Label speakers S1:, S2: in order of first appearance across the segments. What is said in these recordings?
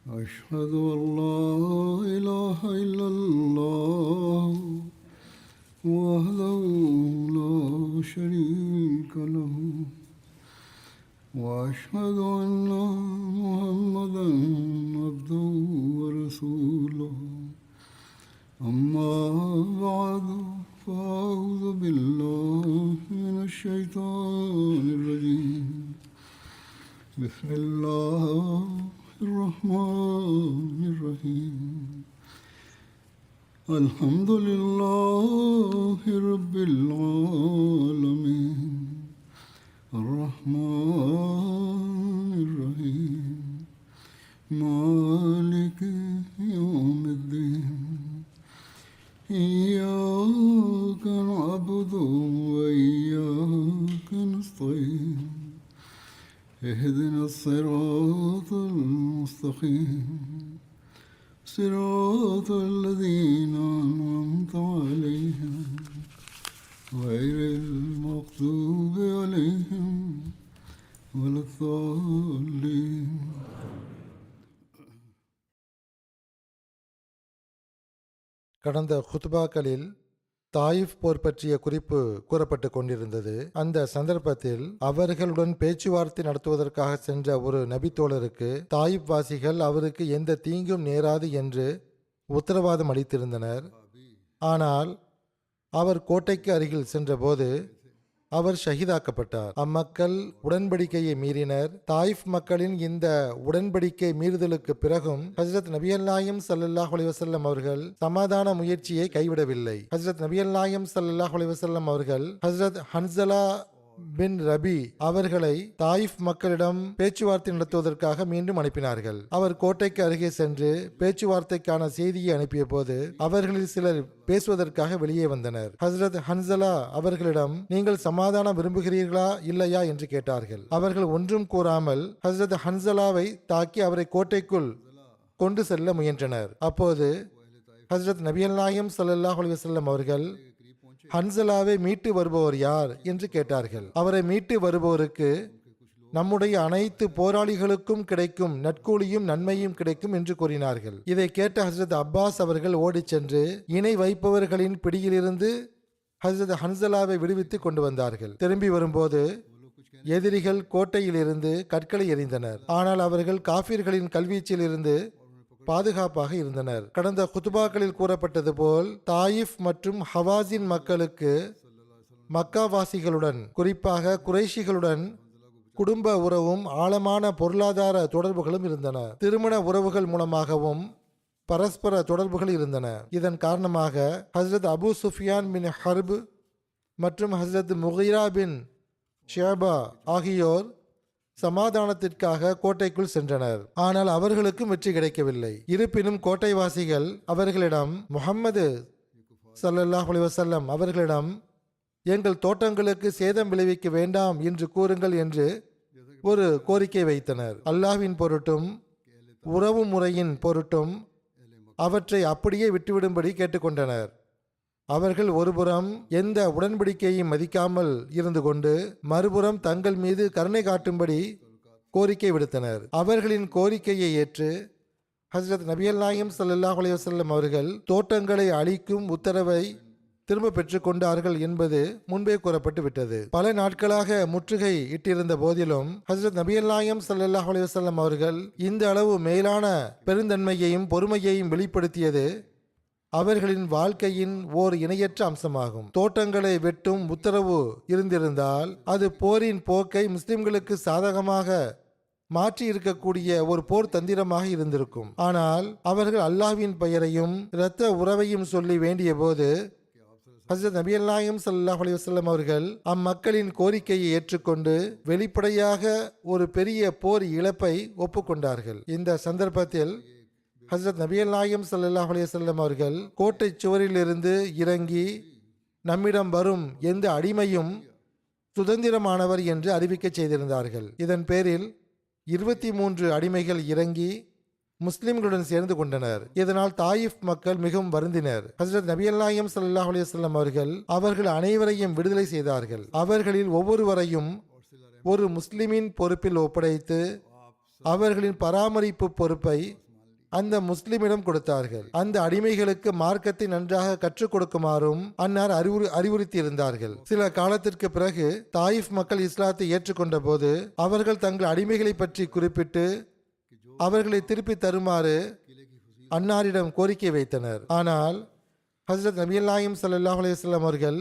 S1: أشهد أن لا إله إلا الله وحده لا شريك له وأشهد أن محمدا عبده ورسوله أما بعد فأعوذ بالله من الشيطان الرجيم بسم الله الرحمن الرحيم الحمد لله رب العالمين الرحمن الرحيم مالك يوم الدين إياك نعبد وإياك نستعين اهدنا الصراط المستقيم صراط الذين أنعمت عليهم غير المغضوب عليهم ولا الضالين.
S2: கடந்த குத்பாக்களில் தாயிஃப் போர் பற்றிய குறிப்பு கூறப்பட்டு கொண்டிருந்தது. அந்த சந்தர்ப்பத்தில் அவர்களுடன் பேச்சுவார்த்தை நடத்துவதற்காக சென்ற ஒரு நபித்தோழருக்கு தாயிப் வாசிகள் அவருக்கு எந்த தீங்கும் நேராது என்று உத்தரவாதம் அளித்திருந்தனர். ஆனால் அவர் கோட்டைக்கு அருகில் சென்றபோது அவர் ஷஹீதாக்கப்பட்டார். அம்மக்கள் உடன்படிக்கையை மீறினர். தாயிஃப் மக்களின் இந்த உடன்படிக்கை மீறுதலுக்கு பிறகும் ஹஜ்ரத் நபியல் நாயம் ஸல்லல்லாஹு அலைஹி வஸல்லம் அவர்கள் சமாதான முயற்சியை கைவிடவில்லை. ஹஜ்ரத் நபியல் நாயம் ஸல்லல்லாஹு அலைஹி வஸல்லம் அவர்கள் ஹஜ்ரத் ஹன்ஸலா பின் ரபி அவர்களை தாயிஃப் மக்களிடம் பேச்சுவார்த்தை நடத்துவதற்காக மீண்டும் அனுப்பினார்கள். அவர் கோட்டைக்கு அருகே சென்று பேச்சுவார்த்தைக்கான செய்தியை அனுப்பிய போது அவர்களில் சிலர் பேசுவதற்காக வெளியே வந்தனர். ஹஜ்ரத் ஹன்ஸலா அவர்களிடம் நீங்கள் சமாதானம் விரும்புகிறீர்களா இல்லையா என்று கேட்டார்கள். அவர்கள் ஒன்றும் கூறாமல் ஹஜ்ரத் ஹன்ஸலாவை தாக்கி அவரை கோட்டைக்குள் கொண்டு செல்ல முயன்றனர். அப்போது ஹஜ்ரத் நபியல் நாயம் ஸல்லல்லாஹு அலைஹி வஸல்லம் அவர்கள் ஹன்ஸலாவை மீட்டு வருபவர் யார் என்று கேட்டார்கள். அவரை மீட்டு வருபவருக்கு நம்முடைய அனைத்து போராளிகளுக்கும் கிடைக்கும் நற்கூலியும் நன்மையும் கிடைக்கும் என்று கூறினார்கள். இதை கேட்ட ஹஜ்ரத் அப்பாஸ் அவர்கள் ஓடிச் சென்று இணை வைப்பவர்களின் பிடியிலிருந்து ஹஜ்ரத் ஹன்ஸலாவை விடுவித்து கொண்டு வந்தார்கள். திரும்பி வரும்போது எதிரிகள் கோட்டையிலிருந்து கற்களை எறிந்தனர். ஆனால் அவர்கள் காஃபிர்களின் கல்வீச்சில் இருந்து பாதுகாப்பாக இருந்தனர். கடந்த குத்துபாக்களில் கூறப்பட்டது போல் தாயிஃப் மற்றும் ஹவாஸின் மக்களுக்கு மக்காவாசிகளுடன் குறிப்பாக குறைஷிகளுடன் குடும்ப உறவும் ஆழமான பொருளாதார தொடர்புகளும் இருந்தன. திருமண உறவுகள் மூலமாகவும் பரஸ்பர தொடர்புகள் இருந்தன. இதன் காரணமாக ஹஜ்ரத் அபு சுஃபியான் பின் ஹர்ப் மற்றும் ஹஜ்ரத் முகிரா பின் ஷியபா ஆகியோர் சமாதானத்திற்காக கோட்டைக்குள் சென்றனர். ஆனால் அவர்களுக்கும் வெற்றி கிடைக்கவில்லை. இருப்பினும் கோட்டைவாசிகள் அவர்களிடம் முஹம்மது ஸல்லல்லாஹு அலைஹி வஸல்லம் அவர்களிடம் எங்கள் தோட்டங்களுக்கு சேதம் விளைவிக்க வேண்டாம் என்று கூறுங்கள் என்று ஒரு கோரிக்கை வைத்தனர். அல்லாஹ்வின் பொருட்டும் உறவு முறையின் பொருட்டும் அவற்றை அப்படியே விட்டுவிடும்படி கேட்டுக்கொண்டனர். அவர்கள் ஒருபுறம் எந்த உடன்படிக்கையும் மதிக்காமல் இருந்து கொண்டு மறுபுறம் தங்கள் மீது கருணை காட்டும்படி கோரிக்கை விடுத்தனர். அவர்களின் கோரிக்கையை ஏற்று ஹஜ்ரத் நபியல் நாயம் ஸல்லல்லாஹு அலைஹி வஸல்லம் அவர்கள் தோட்டங்களை அழிக்கும் உத்தரவை திரும்ப பெற்றுக் கொண்டார்கள் என்பது முன்பே கூறப்பட்டு விட்டது. பல நாட்களாக முற்றுகை இட்டிருந்த போதிலும் ஹஜ்ரத் நபியல் நாயம் ஸல்லல்லாஹு அலைஹி வஸல்லம் அவர்கள் இந்த அளவு மேலான பெருந்தன்மையையும் பொறுமையையும் வெளிப்படுத்தியது அவர்களின் வாழ்க்கையின் ஓர் இணையற்ற அம்சமாகும். தோட்டங்களை வெட்டும் உத்தரவு இருந்திருந்தால் அது போரின் போக்கை முஸ்லிம்களுக்கு சாதகமாக மாற்றி இருக்கக்கூடிய ஒரு போர் தந்திரமாக இருந்திருக்கும். ஆனால் அவர்கள் அல்லாஹ்வின் பெயரையும் இரத்த உறவையும் சொல்லி வேண்டிய போது ஹஜ்ரத் நபியல் நாயம் ஸல்லல்லாஹு அலைஹி வஸல்லம் அவர்கள் அம்மக்களின் கோரிக்கையை ஏற்றுக்கொண்டு வெளிப்படையாக ஒரு பெரிய போர் இழப்பை ஒப்புக்கொண்டார்கள். இந்த சந்தர்ப்பத்தில் ஹஜ்ரத் நபியல் நாயம் ஸல்லல்லாஹு அலைஹி வஸல்லம் அவர்கள் கோட்டை சுவரிலிருந்து இறங்கி நம்மிடம் வரும் எந்த அடிமையும் சுதந்திரமானவர் என்று அறிவிக்க செய்திருந்தார்கள். இதன் பேரில் 23 அடிமைகள் இறங்கி முஸ்லிம்களுடன் சேர்ந்து கொண்டனர். இதனால் தாயிஃப் மக்கள் மிகவும் வருந்தினர். ஹஜ்ரத் நபியல் நாயம் ஸல்லல்லாஹு அலைஹி வஸல்லம் அவர்கள் அனைவரையும் விடுதலை செய்தார்கள். அவர்களில் ஒவ்வொருவரையும் ஒரு முஸ்லிமின் பொறுப்பில் ஒப்படைத்து அவர்களின் பராமரிப்பு பொறுப்பை அந்த முஸ்லிமிடம் கொடுத்தார்கள். அந்த அடிமைகளுக்கு மார்க்கத்தை நன்றாக கற்றுக் கொடுக்குமாறும் அன்னார் அறிவுறுத்தி இருந்தார்கள். சில காலத்திற்கு பிறகு தாயிஃப் மக்கள் இஸ்லாத்தை ஏற்றுக்கொண்ட போது அவர்கள் தங்கள் அடிமைகளை பற்றி குறிப்பிட்டு அவர்களை திருப்பி தருமாறு அன்னாரிடம் கோரிக்கை வைத்தனர். ஆனால் ஹஸ்ரத் நபிகள் நாயகம் ஸல்லல்லாஹு அலைஹி வஸல்லம் அவர்கள்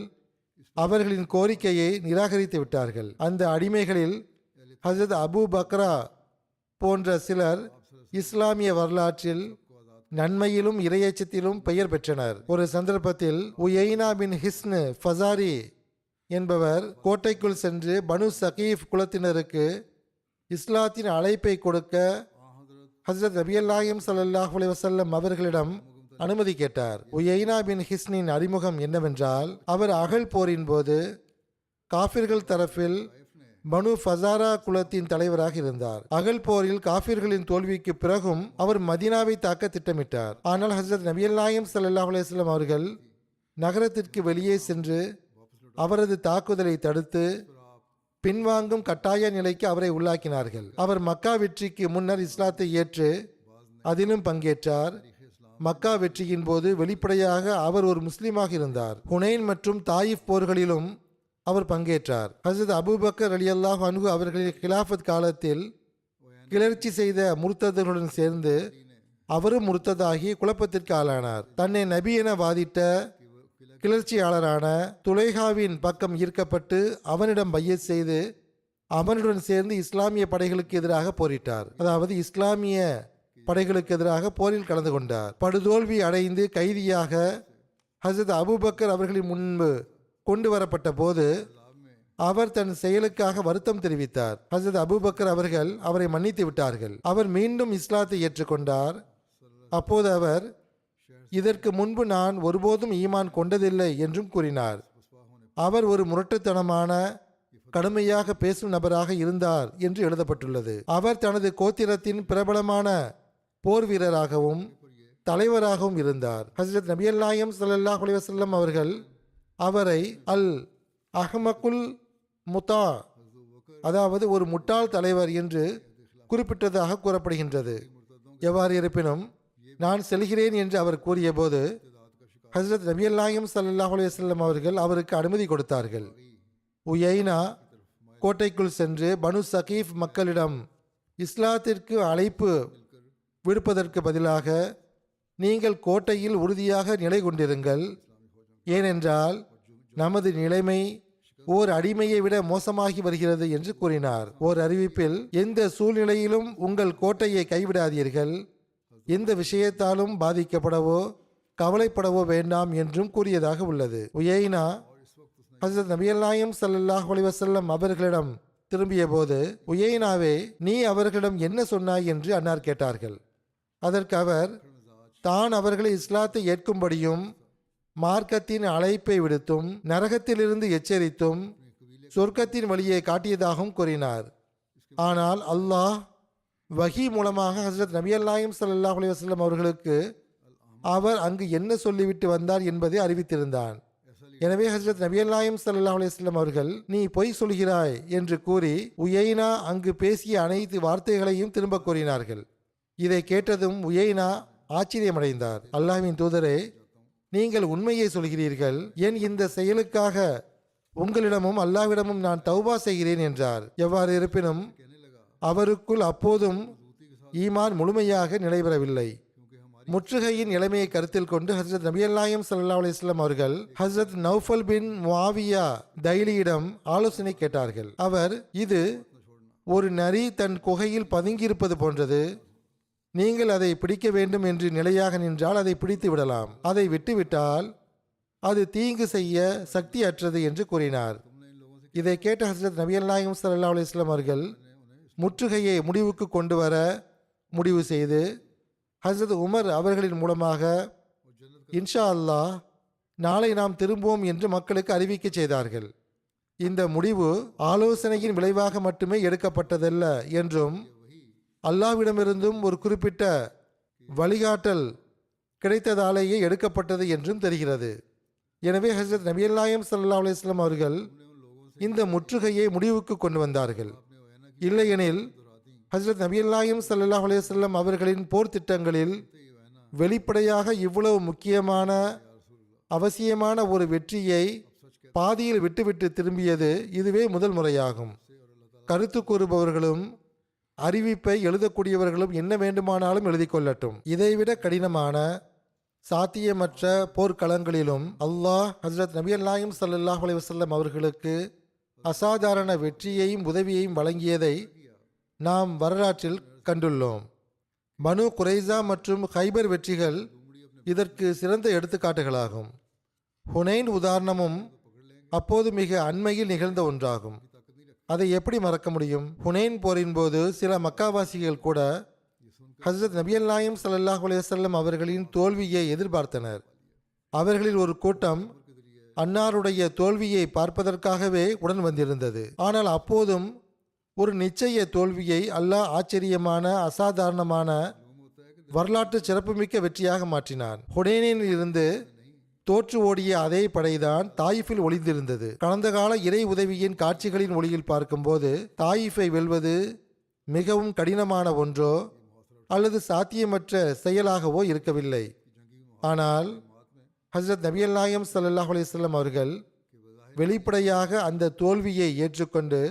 S2: அவர்களின் கோரிக்கையை நிராகரித்து விட்டார்கள். அந்த அடிமைகளில் ஹஸ்ரத் அபூ பக்ரா போன்ற சிலர் இஸ்லாமிய வரலாற்றில் நன்மையிலும் இறையச்சத்திலும் பெயர் பெற்றனர். ஒரு சந்தர்ப்பத்தில் உயைனா பின் ஹிஸ்ன் ஃபசாரி என்பவர் கோட்டைக்குள் சென்று பனு சகீஃப் குலத்தினருக்கு இஸ்லாத்தின் அழைப்பை கொடுக்க ஹஸ்ரத் நபிகள் நாயகம் ஸல்லல்லாஹு அலைஹி வஸல்லம் அவர்களிடம் அனுமதி கேட்டார். உயைனா பின் ஹிஸ்னின் அறிமுகம் என்னவென்றால், அவர் அகல் போரின் போது காஃபிர்கள் தரப்பில் பனு ஃபசாரா குலத்தின் தலைவராக இருந்தார். அகல் போரில் காஃபிர்களின் தோல்விக்கு பிறகும் அவர் மதீனாவை தாக்க திட்டமிட்டார். ஆனால் ஹஸ்ரத் நபிகள் நாயகம் ஸல்லல்லாஹு அலைஹி வஸல்லம் அவர்கள் நகரத்திற்கு வெளியே சென்று அவரது தாக்குதலை தடுத்து பின்வாங்கும் கட்டாய நிலைக்கு அவரை உள்ளாக்கினார்கள். அவர் மக்கா வெற்றிக்கு முன்னர் இஸ்லாத்தை ஏற்று அதிலும் பங்கேற்றார். மக்கா வெற்றியின் போது வெளிப்படையாக அவர் ஒரு முஸ்லீமாக இருந்தார். ஹுனைன் மற்றும் தாயிஃப் போர்களிலும் அவர் பங்கேற்றார். ஹஸ்ரத் அபூபக்கர் ரலியல்லாஹு அன்ஹு அவர்களின் கிலாஃபத் காலத்தில் கிளர்ச்சி செய்த முர்த்ததுகளுடன் சேர்ந்து அவரும் முர்த்ததாகி குழப்பத்திற்கு ஆளானார். தன்னை நபி என வாதிட்ட கிளர்ச்சியாளரான துலைஹாவின் பக்கம் ஈர்க்கப்பட்டு அவனிடம் பையத் செய்து அவனுடன் சேர்ந்து இஸ்லாமிய படைகளுக்கு எதிராக போரிட்டார். அதாவது இஸ்லாமிய படைகளுக்கு எதிராக போரில் கலந்து கொண்டார். படுதோல்வி அடைந்து கைதியாக ஹஸ்ரத் அபூபக்கர் அவர்களின் முன்பு கொண்டு வரப்பட்ட போது அவர் தன் செயலுக்காக வருத்தம் தெரிவித்தார். ஹஸ்ரத் அபூபக்கர் அவர்கள் அவரை மன்னித்து விட்டார்கள். அவர் மீண்டும் இஸ்லாத்தை ஏற்றுக்கொண்டார். அப்போது அவர், இதற்கு முன்பு நான் ஒருபோதும் ஈமான் கொண்டதில்லை என்றும் கூறினார். அவர் ஒரு முரட்டுத்தனமான கடுமையாக பேசும் நபராக இருந்தார் என்று எழுதப்பட்டுள்ளது. அவர் தனது கோத்திரத்தின் பிரபலமான போர் வீரராகவும் தலைவராகவும் இருந்தார். ஹஸ்ரத் நபிகள் நாயகம் ஸல்லல்லாஹு அலைஹி வஸல்லம் அவர்கள் அவரை அல் அஹ்மகுல் முத்தா, அதாவது ஒரு முட்டாள் தலைவர் என்று குறிப்பிட்டதாக கூறப்படுகின்றது. எவ்வாறு இருப்பினும் நான் செல்கிறேன் என்று அவர் கூறிய போது ஹஸ்ரத் நபிகள் நாயகம் ஸல்லல்லாஹு அலைஹி வஸல்லம் அவர்கள் அவருக்கு அனுமதி கொடுத்தார்கள். உயைனா கோட்டைக்குள் சென்று பனு சகீஃப் மக்களிடம் இஸ்லாத்திற்கு அழைப்பு விடுப்பதற்கு பதிலாக நீங்கள் கோட்டையில் உறுதியாக நிலை கொண்டிருங்கள், ஏனென்றால் நமது நிலைமை ஓர் அடிமையை விட மோசமாகி வருகிறது என்று கூறினார். ஓர் அறிவிப்பில், எந்த சூழ்நிலையிலும் உங்கள் கோட்டையை கைவிடாதீர்கள், எந்த விஷயத்தாலும் பாதிக்கப்படவோ கவலைப்படவோ வேண்டாம் என்றும் கூறியதாக உள்ளது. உயைனா ஹஸ்ரத் நபிகள் நாயகம் ஸல்லல்லாஹு அலைஹி வஸல்லம் அவர்களிடம் திரும்பிய போது, உயைனாவே, நீ அவர்களிடம் என்ன சொன்னாய் என்று அன்னார் கேட்டார்கள். அதற்கு அவர் தான் அவர்களை இஸ்லாத்தை ஏற்கும்படியும் மார்க்கத்தின் அழைப்பை விடுத்தும் நரகத்திலிருந்து எச்சரித்தும் சொர்க்கத்தின் வழியை காட்டியதாகவும் கூறினார். ஆனால் அல்லாஹ் வஹி மூலமாக ஹஸ்ரத் நபிகள் நாயகம் ஸல்லல்லாஹு அலைஹி வஸல்லம் அவர்களுக்கு அவர் அங்கு என்ன சொல்லிவிட்டு வந்தார் என்பதை அறிவித்திருந்தான். எனவே ஹஸ்ரத் நபிகள் நாயகம் ஸல்லல்லாஹு அலைஹி வஸல்லம் அவர்கள், நீ பொய் சொல்கிறாய் என்று கூறி உயைனா அங்கு பேசிய அனைத்து வார்த்தைகளையும் திரும்ப கூறினார்கள். இதை கேட்டதும் உயைனா ஆச்சரியமடைந்தார். அல்லாஹ்வின் தூதரே, நீங்கள் உண்மையை சொல்கிறீர்கள். என் இந்த செயலுக்காக உங்களிடமும் அல்லாஹ்விடமும் நான் தௌபா செய்கிறேன் என்றார். எவ்வாறு இருப்பினும் அவருக்குள் அப்போதும் ஈமான் முழுமையாக நிலைபெறவில்லை. முற்றுகையின் நிலைமையை கருத்தில் கொண்டு ஹஸ்ரத் நபிகள் நாயகம் ஸல்லல்லாஹு அலைஹி வஸல்லம் அவர்கள் ஹஸ்ரத் நௌஃபல் பின் முஆவியா தைலியிடம் ஆலோசனை கேட்டார்கள். அவர், இது ஒரு நரி தன் குகையில் பதுங்கியிருப்பது போன்றது. நீங்கள் அதை பிடிக்க வேண்டும் என்று நிலையாக நின்றால் அதை பிடித்து விடலாம், அதை விட்டுவிட்டால் அது தீங்கு செய்ய சக்தி அற்றது என்று கூறினார். இதை கேட்ட ஹஸ்ரத் நபிகள் நாயகம் ஸல்லல்லாஹு அலைஹி வஸல்லம் அவர்கள் முற்றுகையை முடிவுக்கு கொண்டு வர முடிவு செய்து ஹஸ்ரத் உமர் அவர்களின் மூலமாக இன்ஷா அல்லாஹ் நாளை நாம் திரும்புவோம் என்று மக்களுக்கு அறிவிக்க செய்தார்கள். இந்த முடிவு ஆலோசனையின் விளைவாக மட்டுமே எடுக்கப்பட்டதல்ல என்றும் அல்லாஹ்விடமிருந்தும் ஒரு குறிப்பிட்ட வழிகாட்டல் கிடைத்ததாலேயே எடுக்கப்பட்டது என்றும் தெரிகிறது. எனவே ஹஸ்ரத் நபிகள் நாயகம் ஸல்லல்லாஹு அலைஹி வஸல்லம் அவர்கள் இந்த முற்றுகையை முடிவுக்கு கொண்டு வந்தார்கள். இல்லையெனில் ஹஜ்ரத் நபியல்லாஹிம் ஸல்லல்லாஹு அலைஹி வஸல்லம் அவர்களின் போர் திட்டங்களில் வெளிப்படையாக இவ்வளவு முக்கியமான அவசியமான ஒரு வெற்றியை பாதியில் விட்டுவிட்டு திரும்பியது இதுவே முதல் முறையாகும். கருத்து கூறுபவர்களும் அறிவிப்பை எழுதக்கூடியவர்களும் என்ன வேண்டுமானாலும் எழுதி கொள்ளட்டும். இதைவிட கடினமான சாத்தியமற்ற போர்க்களங்களிலும் அல்லாஹ் ஹஜ்ரத் நபியல்லாஹிம் ஸல்லல்லாஹு அலைஹி வஸல்லம் அவர்களுக்கு அசாதாரண வெற்றியையும் உதவியையும் வழங்கியதை நாம் வரலாற்றில் கண்டுள்ளோம். பனு குரைசா மற்றும் ஹைபர் வெற்றிகள் இதற்கு சிறந்த எடுத்துக்காட்டுகளாகும். ஹுனைன் உதாரணமும் அப்போது மிக அண்மையில் நிகழ்ந்த ஒன்றாகும். அதை எப்படி மறக்க முடியும்? ஹுனைன் போரின் போது சில மக்காவாசிகள் கூட ஹஜ்ரத் நபியல்லாஹிம் ஸல்லல்லாஹு அலைஹி வஸல்லம் அவர்களின் தோல்வியை எதிர்பார்த்தனர். அவர்களில் ஒரு கூட்டம் அன்னாருடைய தோல்வியை பார்ப்பதற்காகவே உடன் வந்திருந்தது. ஆனால் அப்போதும் ஒரு நிச்சய தோல்வியை அல்லாஹ் ஆச்சரியமான அசாதாரணமான வரலாற்று சிறப்புமிக்க வெற்றியாக மாற்றினான். ஹுனைனில் இருந்து தோற்று ஓடிய அதே படைதான் தாயிஃபில் ஒளிந்திருந்தது. கடந்த கால இறை உதவியின் காட்சிகளின் ஒளியில் பார்க்கும்போது தாயிஃபை வெல்வது மிகவும் கடினமான ஒன்றோ அல்லது சாத்தியமற்ற செயலாகவோ இருக்கவில்லை. ஆனால் ஹஜ்ரத் நபியல்லாஹிம் ஸல்லல்லாஹு அலைஹி வஸல்லம் அவர்கள் வெளிப்படையாக அந்த தோல்வியை ஏற்றுக்கொண்டு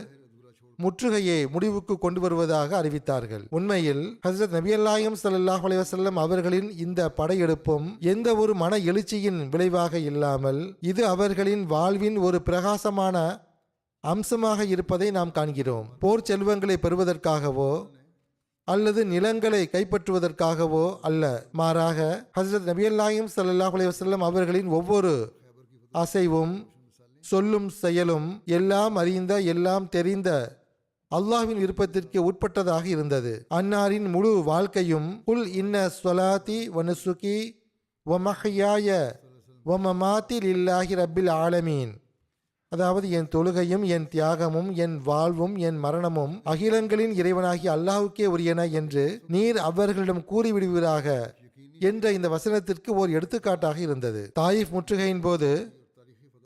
S2: முற்றுகையை முடிவுக்கு கொண்டு வருவதாக அறிவித்தார்கள். உண்மையில் ஹஜ்ரத் நபியல்லாஹிம் ஸல்லல்லாஹு அலைஹி வஸல்லம் அவர்களின் இந்த படையெடுப்பும் எந்த ஒரு மன எழுச்சியின் விளைவாக இல்லாமல் இது அவர்களின் வாழ்வின் ஒரு பிரகாசமான அம்சமாக இருப்பதை நாம் காண்கிறோம். போர் செல்வங்களை பெறுவதற்காகவோ அல்லது நிலங்களை கைப்பற்றுவதற்காகவோ அல்ல, மாறாக ஹஜ்ரத் நபியல்லாஹிம் ஸல்லல்லாஹு அலைஹி வஸல்லம் அவர்களின் ஒவ்வொரு அசைவும் சொல்லும் செயலும் எல்லாம் அறிந்த எல்லாம் தெரிந்த அல்லாஹ்வின் விருப்பத்திற்கு உட்பட்டதாக இருந்தது. அன்னாரின் முழு வாழ்க்கையும் குல் இன்ன ஸலாத்தி வ நுசுகி வ மஹ்யாய வ மமாத்தி லில்லாஹி ரப்பில் ஆலமீன், அதாவது என் தொழுகையும் என் தியாகமும் என் வாழ்வும் என் மரணமும் அகிலங்களின் இறைவனாகி அல்லாஹுக்கே உரியன என்று நீர் அவர்களிடம் கூறிவிடுவீராக என்ற இந்த வசனத்திற்கு ஓர் எடுத்துக்காட்டாக இருந்தது. தாயிஃப் முற்றுகையின் போது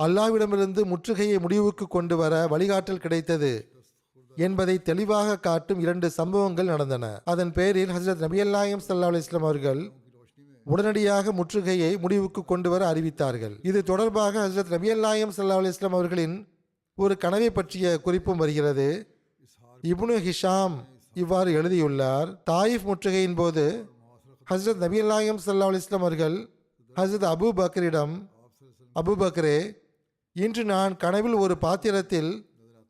S2: அல்லாஹ்விடமிருந்து முற்றுகையை முடிவுக்கு கொண்டு வர வழிகாட்டல் கிடைத்தது என்பதை தெளிவாக காட்டும் 2 சம்பவங்கள் நடந்தன. அதன் பேரில் ஹஜ்ரத் நபியல்லாஹிம் ஸல்லல்லாஹு அலைஹி வஸல்லம் அவர்கள் உடனடியாக முற்றுகையை முடிவுக்கு கொண்டு வர அறிவித்தார்கள். இது தொடர்பாக ஹஜ்ரத் நபியல்லாஹிம் ஸல்லல்லாஹு அலைஹி வஸல்லம் அவர்களின் ஒரு கனவை பற்றிய குறிப்பும் வருகிறது. இப்னு ஹிஷாம் இவ்வாறு எழுதியுள்ளார். தாயிஃப் முற்றுகையின் போது ஹஜ்ரத் நபியல்லாஹிம் ஸல்லல்லாஹு அலைஹி வஸல்லம் அவர்கள் ஹஜ்ரத் அபூ பக்கரிடம், அபூ பக்கரே, இன்று நான் கனவில் ஒரு பாத்திரத்தில்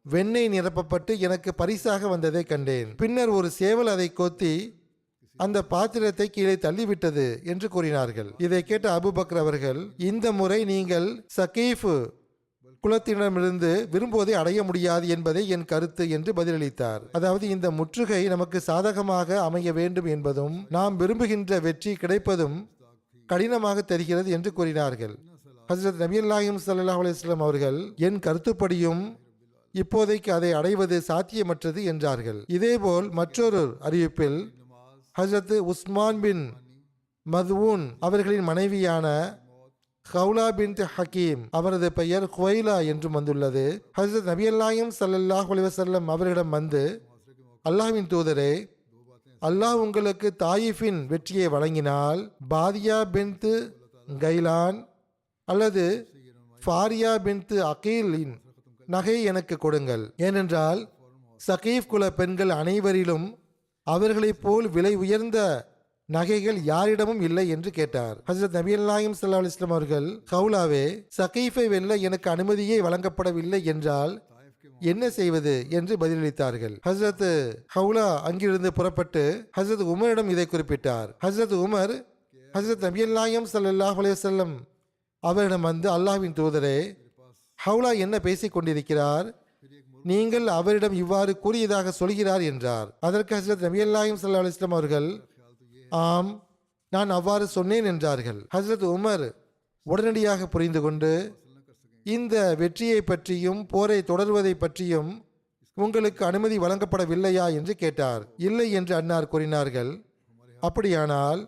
S2: வெண்ணெய் நிரப்பப்பட்டு எனக்கு பரிசாக வந்ததை கண்டேன். பின்னர் ஒரு சேவல் அதை கொத்தி அந்த பாத்திரத்தை கீழே தள்ளிவிட்டது என்று கூறினார்கள். இதை கேட்ட அபூபக்கர் அவர்கள், இந்த முறை நீங்கள் சகீஃப் குலத்தினரிடமிருந்து விரும்புவதை அடைய முடியாது என்பதே என் கருத்து என்று பதிலளித்தார். அதாவது இந்த முற்றுகை நமக்கு சாதகமாக அமைய வேண்டும் என்பதும் நாம் விரும்புகின்ற வெற்றி கிடைப்பதும் கடினமாக தெரிகிறது என்று கூறினார்கள். ஹஜ்ரத் நபியல்லாஹிம் ஸல்லல்லாஹு அலைஹி வஸல்லம் அவர்கள், என் கருத்துப்படியும் இப்போதைக்கு அதை அடைவது சாத்தியமற்றது என்றார்கள். இதேபோல் மற்றொரு அறிவிப்பில் ஹஜ்ரத் உஸ்மான் பின் மதுவூன் அவர்களின் மனைவியான ஹவுலா பின்த் ஹக்கீம், அவரது பெயர் ஹுவைலா என்றும் வந்துள்ளது, ஹஜ்ரத் நபியல்லாஹிம் ஸல்லல்லாஹு அலைஹி வஸல்லம் அவர்களிடம் வந்து, அல்லாஹ்வின் தூதரே, அல்லாஹ் உங்களுக்கு தாயிஃபின் வெற்றியை வழங்கினால் பாதியா பின்த் கைலான் அல்லது ஃபாரியா பின்த் அகீலின் நகை எனக்கு கொடுங்கள். ஏனென்றால் சகீஃப் குல பெண்கள் அனைவரிலும் அவர்களைப் போல் விலை உயர்ந்த நகைகள் யாரிடமும் இல்லை என்று கேட்டார். ஹஜ்ரத் நபியல்லாஹிம் ஸல்லல்லாஹு அலைஹி வஸல்லம் அவர்கள், ஹவுலாவே, சகீஃபை வெல்ல எனக்கு அனுமதியே வழங்கப்படவில்லை என்றால் என்ன செய்வது என்று பதிலளித்தார்கள். ஹஜ்ரத் ஹவுலா அங்கிருந்து புறப்பட்டு ஹஜ்ரத் உமரிடம் இதை குறிப்பிட்டார். ஹஜ்ரத் உமர் ஹஜ்ரத் நபியல்லாஹிம் ஸல்லல்லாஹு அலைஹி வஸல்லம் அவரிடம் வந்து, அல்லாஹ்வின் தூதரே, ஹவுலா என்ன பேசிக் கொண்டிருக்கிறார்? நீங்கள் அவரிடம் இவ்வாறு கூறியதாக சொல்கிறார் என்றார். அதற்கு ஹஜ்ரத் நபியல்லாஹிம் ஸல்லல்லாஹு அலைஹி வஸல்லம் அவர்கள், ஆம், நான் அவ்வாறு சொன்னேன் என்றார்கள். ஹஜ்ரத் உமர் உடனடியாக புரிந்து கொண்டு, இந்த வெற்றியை பற்றியும் போரை தொடர்வதை பற்றியும் உங்களுக்கு அனுமதி வழங்கப்படவில்லையா என்று கேட்டார். இல்லை என்று அன்னார் கூறினார்கள். அப்படியானால்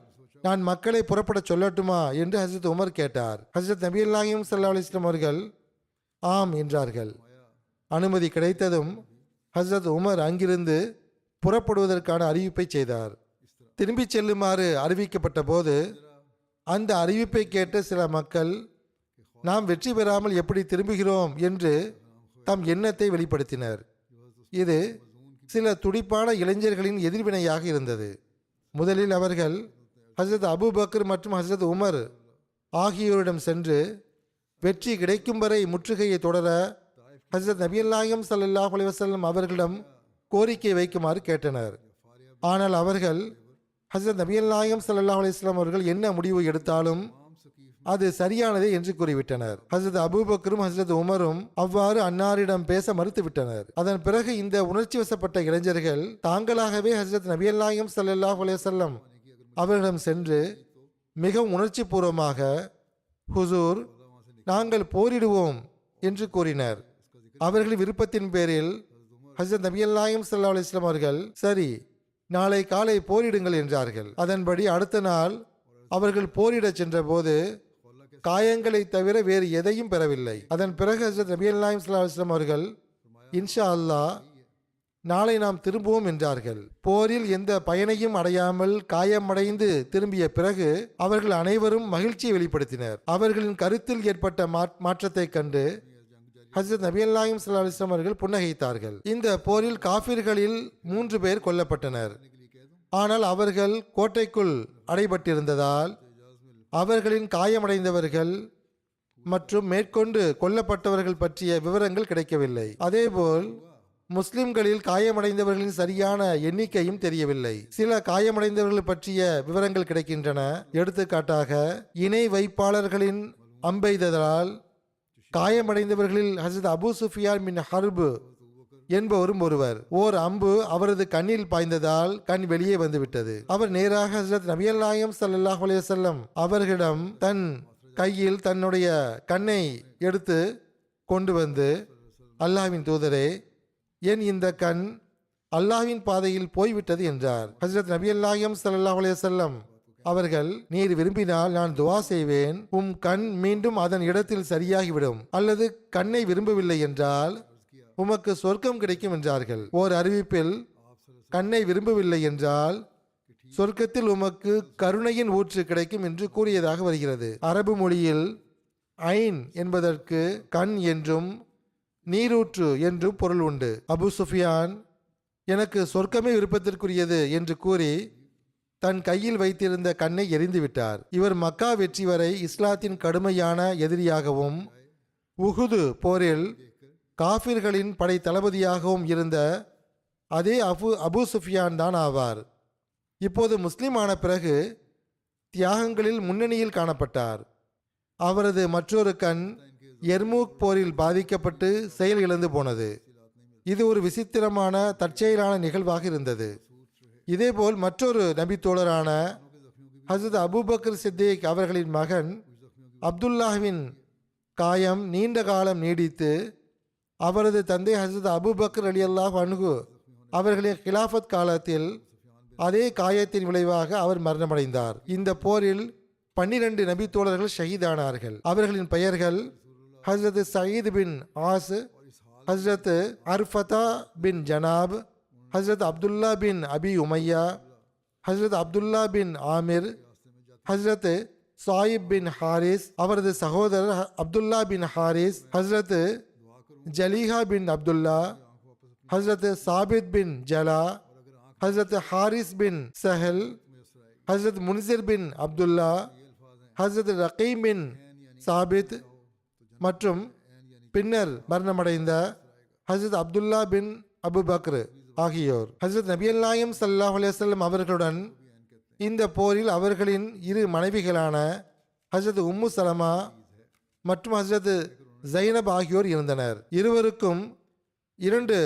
S2: நான் மக்களை புறப்பட சொல்லட்டுமா என்று ஹஜ்ரத் உமர் கேட்டார். ஹஜ்ரத் நபியல்லாஹிம் ஸல்லல்லாஹு அலைஹி வஸல்லம் அவர்கள் ஆம் என்றார்கள். அனுமதி கிடைத்ததும் ஹஜ்ரத் உமர் அங்கிருந்து புறப்படுவதற்கான அறிவிப்பை செய்தார். திரும்பிச் செல்லுமாறு அறிவிக்கப்பட்ட போது அந்த அறிவிப்பை கேட்ட சில மக்கள் நாம் வெற்றி பெறாமல் எப்படி திரும்புகிறோம் என்று தம் எண்ணத்தை வெளிப்படுத்தினர். இது சில துடிப்பான இளைஞர்களின் எதிர்வினையாக இருந்தது. முதலில் அவர்கள் ஹசரத் அபூபக்கர் மற்றும் ஹசரத் உமர் ஆகியோரிடம் சென்று வெற்றி கிடைக்கும் வரை முற்றுகையை தொடர ஹசரத் நபிகள் நாயகம் ஸல்லல்லாஹு அலைஹி வஸல்லம் அவர்களிடம் கோரிக்கை வைக்குமாறு கேட்டனர். ஆனால் அவர்கள் ஹசரத் நபிகள் நாயகம் ஸல்லல்லாஹு அலைஹி வஸல்லம் அவர்கள் என்ன முடிவு எடுத்தாலும் அது சரியானதே என்று கூறிவிட்டனர். ஹசரத் அபூபக்கரும் ஹசரத் உமரும் அவ்வாறு அன்னாரிடம் பேச மறுத்துவிட்டனர். அதன் பிறகு இந்த உணர்ச்சி வசப்பட்ட இளைஞர்கள் தாங்களாகவே ஹசரத் நபிகள் நாயகம் ஸல்லல்லாஹு அலைஹி வஸல்லம் அவர்களிடம் சென்று மிகவும் உணர்ச்சி பூர்வமாக, ஹுசூர், நாங்கள் போரிடுவோம் என்று கூறினர். அவர்களின் விருப்பத்தின் பேரில் ஹசரத் நபிகள் நாயகம் ஸல்லல்லாஹு அலைஹி வஸல்லம் அவர்கள் சரி, நாளை காலை போரிடுங்கள் என்றார்கள். அதன்படி அடுத்த நாள் அவர்கள் போரிடச் சென்றபோது காயங்களை தவிர வேறு எதையும் பெறவில்லை. அதன் பிறகு ஹசரத் நபிகள் நாயகம் ஸல்லல்லாஹு அலைஹி வஸல்லம் அவர்கள் இன்ஷா அல்லாஹ் நாளை நாம் திரும்புவோம் என்றார்கள். போரில் எந்த பயனையும் அடையாமல் காயமடைந்து திரும்பிய பிறகு அவர்கள் அனைவரும் மகிழ்ச்சியை வெளிப்படுத்தினர். அவர்களின் கருத்தில் ஏற்பட்ட மாற்றத்தை கண்டு ஹசரத் நபிகள் நாயகம் ஸல்லல்லாஹு அலைஹி வஸல்லம் அவர்கள் புன்னகைத்தார்கள். இந்த போரில் காஃபிர்களில் 3 பேர் கொல்லப்பட்டனர். ஆனால் அவர்கள் கோட்டைக்குள் அடைபட்டிருந்ததால் அவர்களின் காயமடைந்தவர்கள் மற்றும் மேற்கொண்டு கொல்லப்பட்டவர்கள் பற்றிய விவரங்கள் கிடைக்கவில்லை. அதேபோல் முஸ்லிம்களில் காயமடைந்தவர்களின் சரியான எண்ணிக்கையும் தெரியவில்லை. சில காயமடைந்தவர்கள் பற்றிய விவரங்கள் கிடைக்கின்றன. எடுத்துக்காட்டாக, இணை வைப்பாளர்களின் அம்பெய்ததால் காயமடைந்தவர்களில் ஹசரத் அபூ சுஃபியான் பின் ஹர்ப் என்பவரும் ஒருவர். ஓர் அம்பு அவரது கண்ணில் பாய்ந்ததால் கண் வெளியே வந்துவிட்டது. அவர் நேராக ஹசரத் நபிகள் நாயகம் ஸல்லல்லாஹு அலைஹி வஸல்லம் அவர்களிடம் தன் கையில் தன்னுடைய கண்ணை எடுத்து கொண்டு வந்து, அல்லாஹ்வின் தூதரே, என் இந்த கண் அல்லாஹ்வின் பாதையில் போய்விட்டது என்றார். ஹசரத் நபிகள் நாயகம் ஸல்லல்லாஹு அலைஹி வஸல்லம் அவர்கள், நீர் விரும்பினால் நான் துவா செய்வேன், உம் கண் மீண்டும் அதன் இடத்தில் சரியாகிவிடும். அல்லது கண்ணை விரும்பவில்லை என்றால் உமக்கு சொர்க்கம் கிடைக்கும் என்றார்கள். ஓர் அறிவிப்பில் கண்ணை விரும்பவில்லை என்றால் சொர்க்கத்தில் உமக்கு கருணையின் ஊற்று கிடைக்கும் என்று கூறியதாக வருகிறது. அரபு மொழியில் ஐன் என்பதற்கு கண் என்றும் நீரூற்று என்றும் பொருள் உண்டு. அபு சுஃபியான் எனக்கு சொர்க்கமே விருப்பத்திற்குரியது என்று கூறி தன் கையில் வைத்திருந்த கண்ணை எரிந்து விட்டார். இவர் மக்கா வெற்றி வரை இஸ்லாத்தின் கடுமையான எதிரியாகவும் உஹுது போரில் காஃபிர்களின் படை தளபதியாகவும் இருந்த அதே அபு சுஃபியான் தான் ஆவார். இப்போது முஸ்லிம் ஆன பிறகு தியாகங்களில் முன்னணியில் காணப்பட்டார். அவரது மற்றொரு கண் எர்மூக் போரில் பாதிக்கப்பட்டு செயல் இழந்து போனது. இது ஒரு விசித்திரமான தற்செயலான நிகழ்வாக இருந்தது. இதேபோல் மற்றொரு நபி தோழரான ஹசரத் அபூபக்கர் சித்திக் அவர்களின் மகன் அப்துல்லாஹ்வின் காயம் நீண்ட காலம் நீடித்து அவரது தந்தை ஹசரத் அபூபக்கர் ரலியல்லாஹு அன்ஹு அவர்களின் கிலாஃபத் காலத்தில் அதே காயத்தின் விளைவாக அவர் மரணமடைந்தார். இந்த போரில் 12 நபி தோழர்கள் ஷஹீதானார்கள். அவர்களின் பெயர்கள் ஹசரத் சயீத் பின் ஆஸ், ஹசரத் அர்ஃபதா பின் ஜனாப், ஹசரத் அப்துல்லா பின் அபி உமையா, ஹசரத் அப்துல்லா பின் ஆமிர், ஹசரத் சாயிப் பின் ஹாரிஸ், அவரது சகோதரர் அப்துல்லா பின் ஹாரிஸ், ஹசரத் ஜலீஹா பின் அப்துல்லா, ஹசரத் சாபித் பின் ஜலா, ஹசரத் ஹாரிஸ் பின் சஹல், ஹசரத் முன்சிர் பின் அப்துல்லா, ஹசரத் ரகீம் பின் சாபித் மற்றும் பின்னர் மரணமடைந்த ஹசரத் அப்துல்லா பின் அபுபக்ர் ஆகியோர். ஹசரத் நபிகள் நாயகம் ஸல்லல்லாஹு அலைஹி வஸல்லம் அவர்களுடன் இந்த போரில் அவர்களின் 2 மனைவிகளான ஹசரத் உம்மு சலமா மற்றும் ஹசரத் ஜைனப் ஆகியோர் இருந்தனர். இருவருக்கும் 2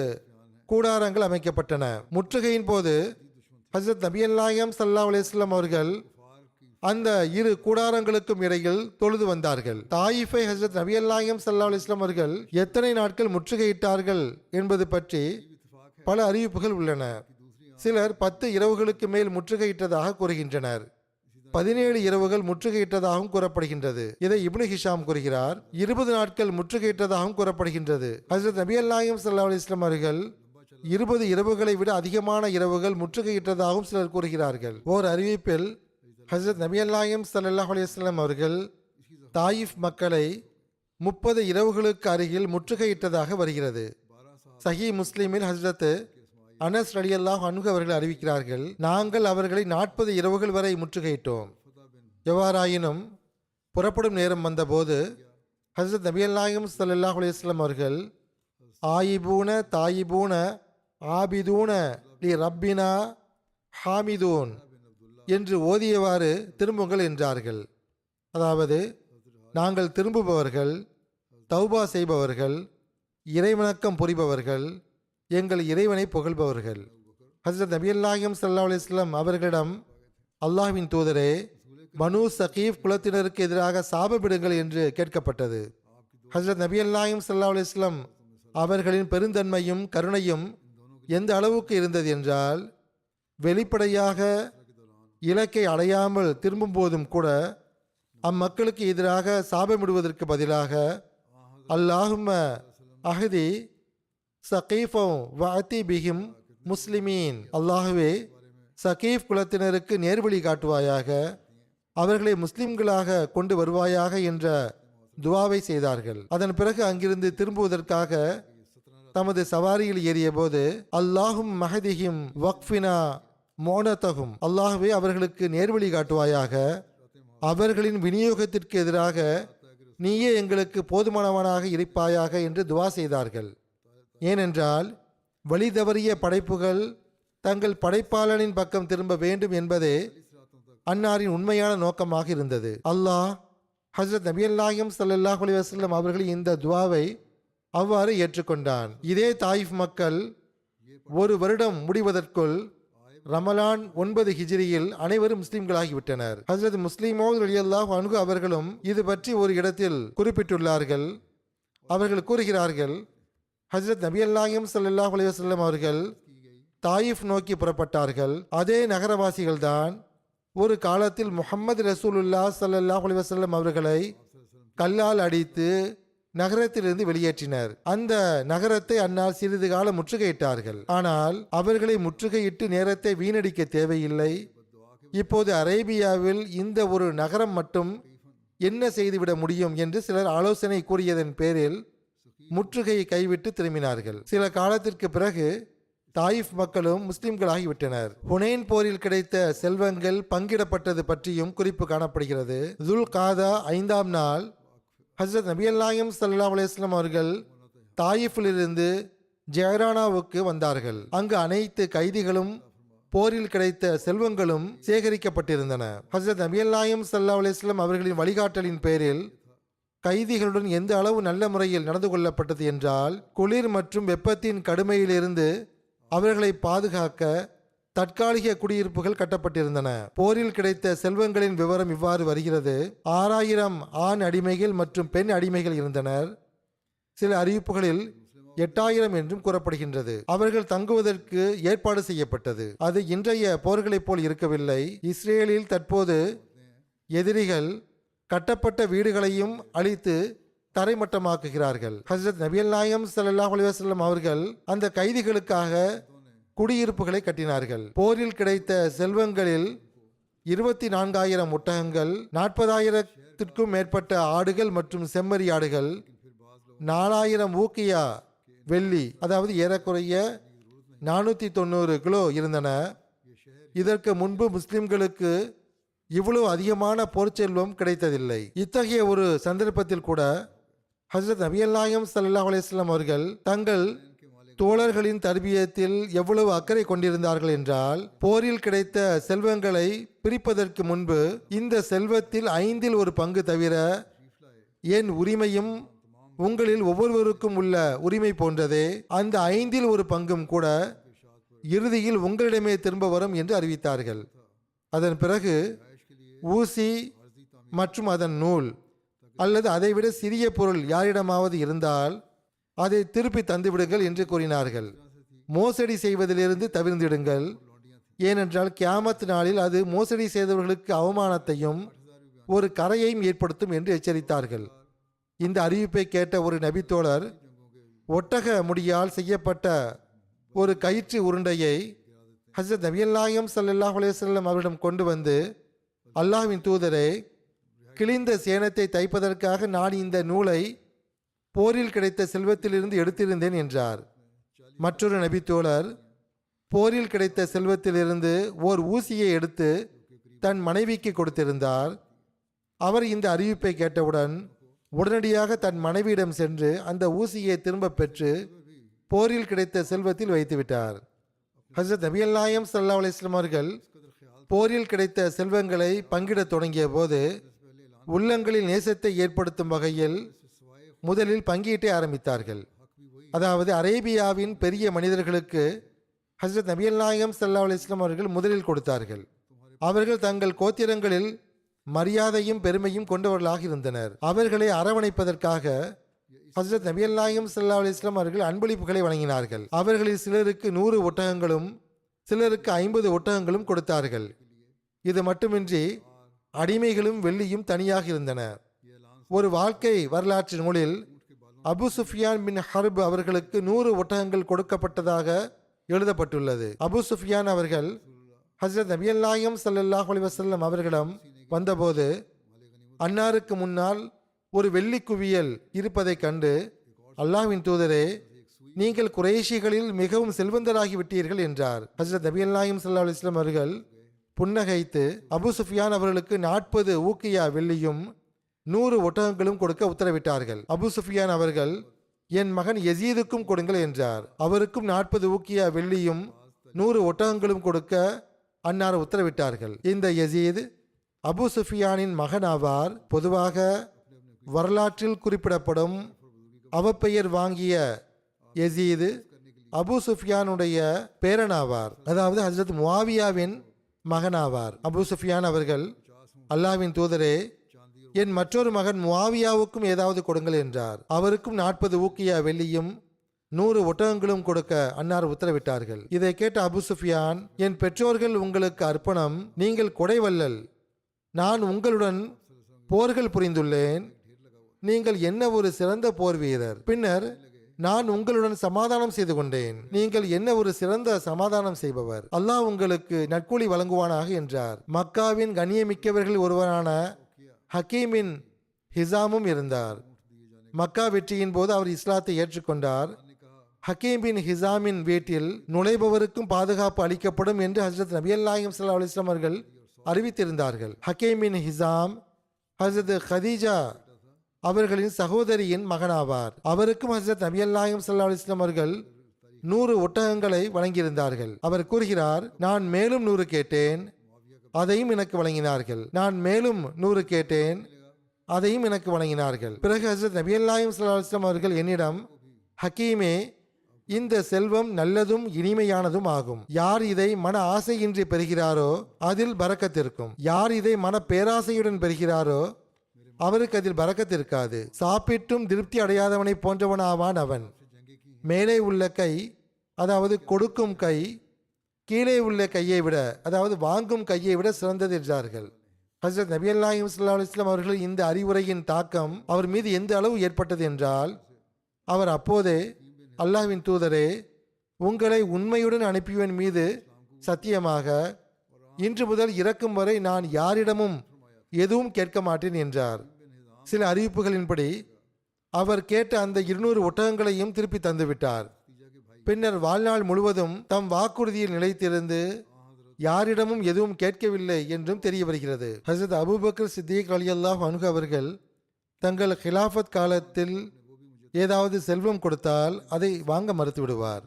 S2: கூடாரங்கள் அமைக்கப்பட்டன. முற்றுகையின் போது ஹசரத் நபிகள் நாயகம் ஸல்லல்லாஹு அலைஹி வஸல்லம் அவர்கள் அந்த 2 கூடாரங்களுக்கும் இடையில் தொழுது வந்தார்கள். தாயிஃபை ஹசரத் நபிகள் நாயகம் ஸல்லல்லாஹு அலைஹி வஸல்லம் அவர்கள் எத்தனை நாட்கள் முற்றுகையிட்டார்கள் என்பது பற்றி பல அறிவிப்புகள் உள்ளன. சிலர் 10 இரவுகளுக்கு மேல் முற்றுகையிட்டதாக கூறுகின்றனர். 17 இரவுகள் முற்றுகையிட்டதாகவும் கூறப்படுகின்றது. இதை இப்னு ஹிஷாம் கூறுகிறார். 20 நாட்கள் முற்றுகையிட்டதாகவும் கூறப்படுகின்றது. ஹசரத் நபிகள் நாயகம் ஸல்லல்லாஹு அலைஹி வஸல்லம் அவர்கள் 20 இரவுகளை விட அதிகமான இரவுகள் முற்றுகையிட்டதாகவும் சிலர் கூறுகிறார்கள். ஓர் அறிவிப்பில் ஹஜ்ரத் நபி அல்லாஹிம் ஸல்லல்லாஹு அலைஹி வஸல்லம் அவர்கள் தாயிஃப் மக்களை 30 இரவுகளுக்கு அருகில் முற்றுகையிட்டதாக வருகிறது. சஹீ முஸ்லிமில் ஹஜ்ரத் அனஸ் ரலியல்லாஹு அன்ஹு அவர்கள் அறிவிக்கிறார்கள், நாங்கள் அவர்களை 40 இரவுகள் வரை முற்றுகையிட்டோம். எவ்வாறாயினும் புறப்படும் நேரம் வந்தபோது ஹஜ்ரத் நபி அல்லாஹிம் ஸல்லல்லாஹு அலைஹி வஸல்லம் அவர்கள் ஆயிபூன தாயிபூன ஆபிதூன லி ரப்பினா ஹாமிதூன் என்று ஓதியவாறு திரும்புங்கள் என்றார்கள். அதாவது, நாங்கள் திரும்புபவர்கள், தௌபா செய்பவர்கள், இறைவணக்கம் புரிபவர்கள், எங்கள் இறைவனை புகழ்பவர்கள். ஹஜ்ரத் நபி அல்லாஹிம் ஸல்லல்லாஹு அலைஹி வஸல்லம் அவர்களிடம், அல்லாஹ்வின் தூதரே, பனு சகீஃப் குலத்தினருக்கு எதிராக சாபமிடுங்கள் என்று கேட்கப்பட்டது. ஹஜ்ரத் நபி அல்லாஹிம் ஸல்லல்லாஹு அலைஹி வஸல்லம் அவர்களின் பெருந்தன்மையும் கருணையும் எந்த அளவுக்கு இருந்தது என்றால், வெளிப்படையாக இலக்கை அடையாமல் திரும்பும் போதும் கூட அம்மக்களுக்கு எதிராக சாபமிடுவதற்கு பதிலாக அல்லாஹும்ம அஹதி சகீஃபம் வஅதி பிஹிம் முஸ்லிமீன், அல்லாஹுவே சகீஃப் குலத்தினருக்கு நேர்வழி காட்டுவாயாக, அவர்களை முஸ்லிம்களாக கொண்டு வருவாயாக என்ற துவாவை செய்தார்கள். அதன் பிறகு அங்கிருந்து திரும்புவதற்காக தமது சவாரியில் ஏறிய போது அல்லாஹும் மஹதிஹிம் வக்ஃபினா மோனத்தகும், அல்லாஹுவே அவர்களுக்கு நேர்வழி காட்டுவாயாக, அவர்களின் விநியோகத்திற்கு எதிராக நீயே எங்களுக்கு போதுமானவனாக இருப்பாயாக என்று துவா செய்தார்கள். ஏனென்றால் வழி தவறிய படைப்புகள் தங்கள் படைப்பாளனின் பக்கம் திரும்ப வேண்டும் என்பதே அன்னாரின் உண்மையான நோக்கமாக இருந்தது. அல்லாஹ் ஹஜ்ரத் நபி அல்லாஹிம் ஸல்லல்லாஹு அலைஹி வஸல்லம் அவர்களின் இந்த துவாவை அவ்வாறு ஏற்றுக்கொண்டான். இதே தாயிஃப் மக்கள் ஒரு வருடம் முடிவதற்குள் ரமலான் 9 ஹிஜ்ரியில் அனைவரும் முஸ்லிம்களாகிவிட்டனர். ஹஜ்ரத் முஸ்லிமோத் ரலியல்லாஹு அன்ஹு அவர்களும் இது பற்றி ஒரு இடத்தில் குறிப்பிட்டுள்ளார்கள். அவர்கள் கூறுகிறார்கள், ஹஜ்ரத் நபி அல்லாஹிம் ஸல்லல்லாஹு அலைஹி வஸல்லம் அவர்கள் தாயிஃப் நோக்கி புறப்பட்டார்கள். அதே நகரவாசிகள்தான் ஒரு காலத்தில் முஹம்மது ரசூலுல்லாஹ் ஸல்லல்லாஹு அலைஹி வஸல்லம் அவர்களை கல்லால் அடித்து நகரத்திலிருந்து வெளியேற்றினர். அந்த நகரத்தை அன்னார் சிறிது காலம் முற்றுகையிட்டார்கள். ஆனால் அவர்களை முற்றுகையிட்டு நேரத்தை வீணடிக்க தேவையில்லை. இப்போது அரேபியாவில் இந்த ஒரு நகரம் மட்டும் என்ன செய்துவிட முடியும் என்று சிலர் ஆலோசனை கூறியதன் பேரில் முற்றுகையை கைவிட்டு திரும்பினார்கள். சில காலத்திற்கு பிறகு தாயிஃப் மக்களும் முஸ்லிம்களாகிவிட்டனர். ஹுனைன் போரில் கிடைத்த செல்வங்கள் பங்கிடப்பட்டது பற்றியும் குறிப்பு காணப்படுகிறது. துல் காதா 5ஆம் நாள் ஹஜ்ரத் நபி அல்லாஹிம் ஸல்லல்லாஹு அலைஹி வஸல்லம் அவர்கள் தாயிஃபிலிருந்து ஜெயரானாவுக்கு வந்தார்கள். அங்கு அனைத்து கைதிகளும் போரில் கிடைத்த செல்வங்களும் சேகரிக்கப்பட்டிருந்தன. ஹஜ்ரத் நபி அல்லாஹிம் ஸல்லல்லாஹு அலைஹி வஸல்லம் அவர்களின் வழிகாட்டலின் பேரில் கைதிகளுடன் எந்த அளவு நல்ல முறையில் நடந்து கொள்ளப்பட்டது என்றால், குளிர் மற்றும் வெப்பத்தின் கடுமையிலிருந்து அவர்களை பாதுகாக்க தற்காலிக குடியிருப்புகள் கட்டப்பட்டிருந்தன. போரில் கிடைத்த செல்வங்களின் விவரம் இவ்வாறு வருகிறது. 6000 ஆண் அடிமைகள் மற்றும் பெண் அடிமைகள் இருந்தனர். சில அறிவிப்புகளில் 8000 என்றும் கூறப்படுகின்றது. அவர்கள் தங்குவதற்கு ஏற்பாடு செய்யப்பட்டது. அது இன்றைய போர்களைப் போல் இருக்கவில்லை. இஸ்ரேலில் தற்போது எதிரிகள் கட்டப்பட்ட வீடுகளையும் அழித்து தரைமட்டமாக்குகிறார்கள். ஹஜ்ரத் நபி அல்லாஹிம் ஸல்லல்லாஹு அலைஹி வஸல்லம் அவர்கள் அந்த கைதிகளுக்காக குடியிருப்புகளை கட்டினார்கள். போரில் கிடைத்த செல்வங்களில் 24,000 ஒட்டகங்கள், 40,000த்திற்கும் மேற்பட்ட ஆடுகள் மற்றும் செம்மறி ஆடுகள், 4,000 ஊக்கியா வெள்ளி, அதாவது ஏறக்குறைய 490 கிலோ இருந்தன. இதற்கு முன்பு முஸ்லிம்களுக்கு இவ்வளவு அதிகமான போர்ச்செல்வம் கிடைத்ததில்லை. இத்தகைய ஒரு சந்தர்ப்பத்தில் கூட ஹஜ்ரத் நபி அல்லாஹிம் ஸல்லல்லாஹு அலைஹி வஸல்லம் அவர்கள் தங்கள் தோழர்களின் தர்பியத்தில் எவ்வளவு அக்கறை கொண்டிருந்தார்கள் என்றால், போரில் கிடைத்த செல்வங்களை பிரிப்பதற்கு முன்பு இந்த செல்வத்தில் 5இல் ஒரு பங்கு தவிர என் உரிமையும் உங்களில் ஒவ்வொருவருக்கும் உள்ள உரிமை போன்றதே, அந்த 5இல் ஒரு பங்கும் கூட இறுதியில் உங்களிடமே திரும்ப வரும் என்று அறிவித்தார்கள். அதன் பிறகு ஊசி மற்றும் அதன் நூல் அல்லது அதைவிட சிறிய பொருள் யாரிடமாவது இருந்தால் அதை திருப்பி தந்துவிடுங்கள் என்று கூறினார்கள். மோசடி செய்வதிலிருந்து தவிர்ந்திடுங்கள், ஏனென்றால் கியாமத் நாளில் அது மோசடி செய்தவர்களுக்கு அவமானத்தையும் ஒரு கரையையும் ஏற்படுத்தும் என்று எச்சரித்தார்கள். இந்த அறிவிப்பை கேட்ட ஒரு நபித்தோழர் ஒட்டக முடியால் செய்யப்பட்ட ஒரு கயிற்று உருண்டையை ஹஜ்ரத் நபிகள் நாயகம் ஸல்லல்லாஹு அலைஹி வஸல்லம் அவரிடம் கொண்டு வந்து, அல்லாஹ்வின் தூதரே, கிழிந்த சேனத்தை தைப்பதற்காக நான் இந்த நூலை போரில் கிடைத்த செல்வத்திலிருந்து எடுத்திருந்தேன் என்றார். மற்றொரு நபி தோழர் போரில் கிடைத்த செல்வத்திலிருந்து ஓர் ஊசியை எடுத்து தன் மனைவிக்கு கொடுத்திருந்தார். அவர் இந்த அறிவிப்பை கேட்டவுடன் உடனடியாக தன் மனைவியிடம் சென்று அந்த ஊசியை திரும்ப பெற்று போரில் கிடைத்த செல்வத்தில் வைத்துவிட்டார். ஹஜ்ரத் நபிகள் நாயகம் ஸல்லல்லாஹு அலைஹி வஸல்லம் அவர்கள் போரில் கிடைத்த செல்வங்களை பங்கிடத் தொடங்கிய போது உள்ளங்களில் நேசத்தை ஏற்படுத்தும் வகையில் முதலில் பங்கீட்டை ஆரம்பித்தார்கள். அதாவது அரேபியாவின் பெரிய மனிதர்களுக்கு ஹஜ்ரத் நபிகள் நாயகம் ஸல்லல்லாஹு அலைஹி வஸல்லம் அவர்கள் முதலில் கொடுத்தார்கள். அவர்கள் தங்கள் கோத்திரங்களில் மரியாதையும் பெருமையும் கொண்டவர்களாக இருந்தனர். அவர்களை அரவணைப்பதற்காக ஹஜ்ரத் நபிகள் நாயகம் ஸல்லல்லாஹு அலைஹி வஸல்லம் அவர்கள் அன்பளிப்புகளை வழங்கினார்கள். அவர்களில் சிலருக்கு 100 ஒட்டகங்களும் சிலருக்கு 50 ஒட்டகங்களும் கொடுத்தார்கள். இது மட்டுமின்றி அடிமைகளும் வெள்ளியும் தனியாக இருந்தன. ஒரு வாழ்க்கை வரலாற்று நூலில் அபு சுஃபியான் பின் ஹர்ப் அவர்களுக்கு 100 ஒட்டகங்கள் கொடுக்கப்பட்டதாக எழுதப்பட்டுள்ளது. அபு சுஃபியான் அவர்கள் ஹஜ்ரத் நபிகள் நாயகம் ஸல்லல்லாஹு அலைஹி வஸல்லம் அவர்களிடம் வந்தபோது அன்னாருக்கு முன்னால் ஒரு வெள்ளி குவியல் இருப்பதை கண்டு, அல்லாஹ்வின் தூதரே, நீங்கள் குறைஷிகளில் மிகவும் செல்வந்தராகி விட்டீர்கள் என்றார். ஹஜ்ரத் நபிகள் நாயகம் ஸல்லல்லாஹு அலைஹி வஸல்லம் அவர்கள் புன்னகைத்து அபு சுஃபியான் அவர்களுக்கு 40 ஊக்கியா வெள்ளியும் 100 ஒட்டகங்களும் கொடுக்க உத்தரவிட்டார்கள். அபு சுஃபியான் அவர்கள், என் மகன் யசீதுக்கும் கொடுங்கள் என்றார். அவருக்கும் 40 ஊக்கியா வெள்ளியும் 100 ஒட்டகங்களும் கொடுக்க அன்னார் உத்தரவிட்டார்கள். இந்த யசீத் அபு சுஃபியானின் மகன் ஆவார். பொதுவாக வரலாற்றில் குறிப்பிடப்படும் அவப்பெயர் வாங்கிய யசீது அபு சுஃபியானுடைய பேரனாவார். அதாவது ஹஜ்ரத் முஆவியாவின் மகனாவார். அபு சுஃபியான் அவர்கள், அல்லாஹ்வின் தூதரே, என் மற்றொரு மகன் முஆவியாவுக்கும் ஏதாவது கொடுங்கள் என்றார். அவருக்கும் 40 ஊக்கியா வெள்ளியும் 100 ஒட்டகங்களும் கொடுக்க அன்னார் உத்தரவிட்டார்கள். இதை கேட்ட அபு சுஃபியான், என் பெற்றோர்கள் உங்களுக்கு அர்ப்பணம், நீங்கள் கொடைவல்லல், நான் உங்களுடன் போர்கள் புரிந்துள்ளேன், நீங்கள் என்ன ஒரு சிறந்த போர் வீரர், பின்னர் நான் உங்களுடன் சமாதானம் செய்து கொண்டேன், நீங்கள் என்ன ஒரு சிறந்த சமாதானம் செய்பவர், அல்லாஹ் உங்களுக்கு நற்கூலி வழங்குவானாக என்றார். மக்காவின் கண்ணியமிக்கவர்கள் ஒருவரான ஹக்கீமின் ஹிசாமும் இருந்தார். மக்கா வெற்றியின் போது அவர் இஸ்லாத்தை ஏற்றுக்கொண்டார். ஹக்கீம் பின் ஹிசாமின் வீட்டில் நுழைபவருக்கும் பாதுகாப்பு அளிக்கப்படும் என்று ஹஜ்ரத் நபிகள் நாயகம் ஸல்லல்லாஹு அலைஹி வஸல்லம் அவர்கள் அறிவித்திருந்தார்கள். ஹக்கீம் பின் ஹிசாம் ஹஜ்ரத் ஹதீஜா அவர்களின் சகோதரியின் மகனாவார். அவருக்கும் ஹஜ்ரத் நபிகள் நாயகம் ஸல்லல்லாஹு அலைஹி வஸல்லம் அவர்கள் 100 ஒட்டகங்களை வழங்கியிருந்தார்கள். அவர் கூறுகிறார், நான் மேலும் 100 கேட்டேன், அதையும் எனக்கு வழங்கினார்கள். நான் மேலும் 100 கேட்டேன், அதையும் எனக்கு வழங்கினார்கள். பிறகு ஹஜ்ரத் நபிகள் நாயகம் ஸல்லல்லாஹு அலைஹி வஸல்லம் அவர்கள் என்னிடம், ஹக்கீமே, இந்த செல்வம் நல்லதும் இனிமையானதும் ஆகும். யார் இதை மன ஆசையின்றி பெறுகிறாரோ அதில் பரக்கத் இருக்கும். யார் இதை மன பேராசையுடன் பெறுகிறாரோ அவருக்கு அதில் பரக்கத் இருக்காது. சாப்பிட்டும் திருப்தி அடையாதவனை போன்றவனாவான் அவன். மேலே உள்ள கை, அதாவது கொடுக்கும் கை, கீழே உள்ள கையை விட, அதாவது வாங்கும் கையை விட சிறந்தது என்றார்கள். ஹஜ்ரத் நபிகள் நாயகம் ஸல்லல்லாஹு அலைஹி வஸல்லம் அவர்கள் இந்த அறிவுரையின் தாக்கம் அவர் மீது எந்த அளவு ஏற்பட்டது என்றால், அவர் அப்போதே, அல்லாஹ்வின் தூதரே, உங்களை உண்மையுடன் அனுப்பியவன் மீது சத்தியமாக இன்று முதல் இறக்கும் வரை நான் யாரிடமும் எதுவும் கேட்க மாட்டேன் என்றார். சில அறிவிப்புகளின்படி அவர் கேட்ட அந்த 200 ஒட்டகங்களையும் திருப்பி தந்துவிட்டார். பின்னர் வாழ்நாள் முழுவதும் தம் வாக்குறுதியில் நிலைத்திருந்து யாரிடமும் எதுவும் கேட்கவில்லை என்றும் தெரிய வருகிறது. ஹஜ்ரத் அபூபக்கர் சித்திக் ரலியல்லாஹு அன்ஹு அவர்கள் தங்கள் ஹிலாஃபத் காலத்தில் ஏதாவது செல்வம் கொடுத்தால் அதை வாங்க மறுத்து விடுவார்.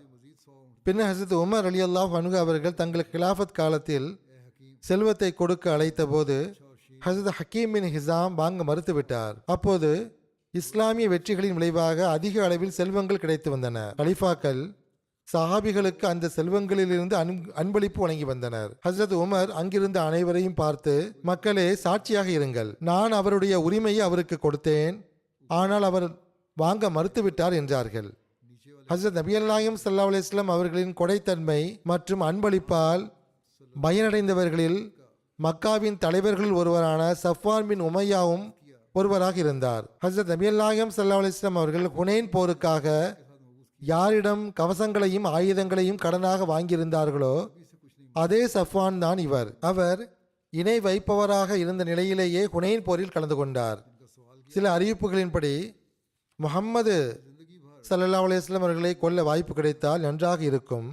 S2: பின்னர் ஹஜ்ரத் உமர் ரலியல்லாஹு அன்ஹு அவர்கள் தங்கள் ஹிலாஃபத் காலத்தில் செல்வத்தை கொடுக்க அழைத்த போது ஹஜ்ரத் ஹக்கீம் பின் ஹிசாம் வாங்க மறுத்துவிட்டார். அப்போது இஸ்லாமிய வெற்றிகளின் விளைவாக அதிக அளவில் செல்வங்கள் கிடைத்து வந்தன. கலிஃபாக்கள் சஹாபிகளுக்கு அந்த செல்வங்களிலிருந்து அன்பளிப்பு வழங்கி வந்தனர். ஹஜ்ரத் உமர் அங்கிருந்த அனைவரையும் பார்த்து, மக்களே, சாட்சியாக இருங்கள், நான் அவருடைய உரிமையை அவருக்கு கொடுத்தேன், ஆனால் அவர் வாங்க மறுத்துவிட்டார் என்றார்கள். ஹஜ்ரத் நபிகள் நாயகம் ஸல்லல்லாஹு அலைஹி வஸல்லம் அவர்களின் கொடைத்தன்மை மற்றும் அன்பளிப்பால் பயனடைந்தவர்களில் மக்காவின் தலைவர்களில் ஒருவரான சஃப்வான் பின் உமையாவும் ஒருவராக இருந்தார். ஹஜ்ரத் நபிகள் நாயகம் ஸல்லல்லாஹு அலைஹி வஸல்லம் அவர்கள் ஹுனைன் போருக்காக யாரிடம் கவசங்களையும் ஆயுதங்களையும் கடனாக வாங்கியிருந்தார்களோ அதே சஃப்வான் தான் இவர். அவர் இணை வைப்பவராக இருந்த நிலையிலேயே ஹுனைன் போரில் கலந்து கொண்டார். சில அறிவிப்புகளின்படி முஹம்மது ஸல்லல்லாஹு அலைஹி வஸல்லம் அவர்களை கொல்ல வாய்ப்பு கிடைத்தால் நன்றாக இருக்கும்,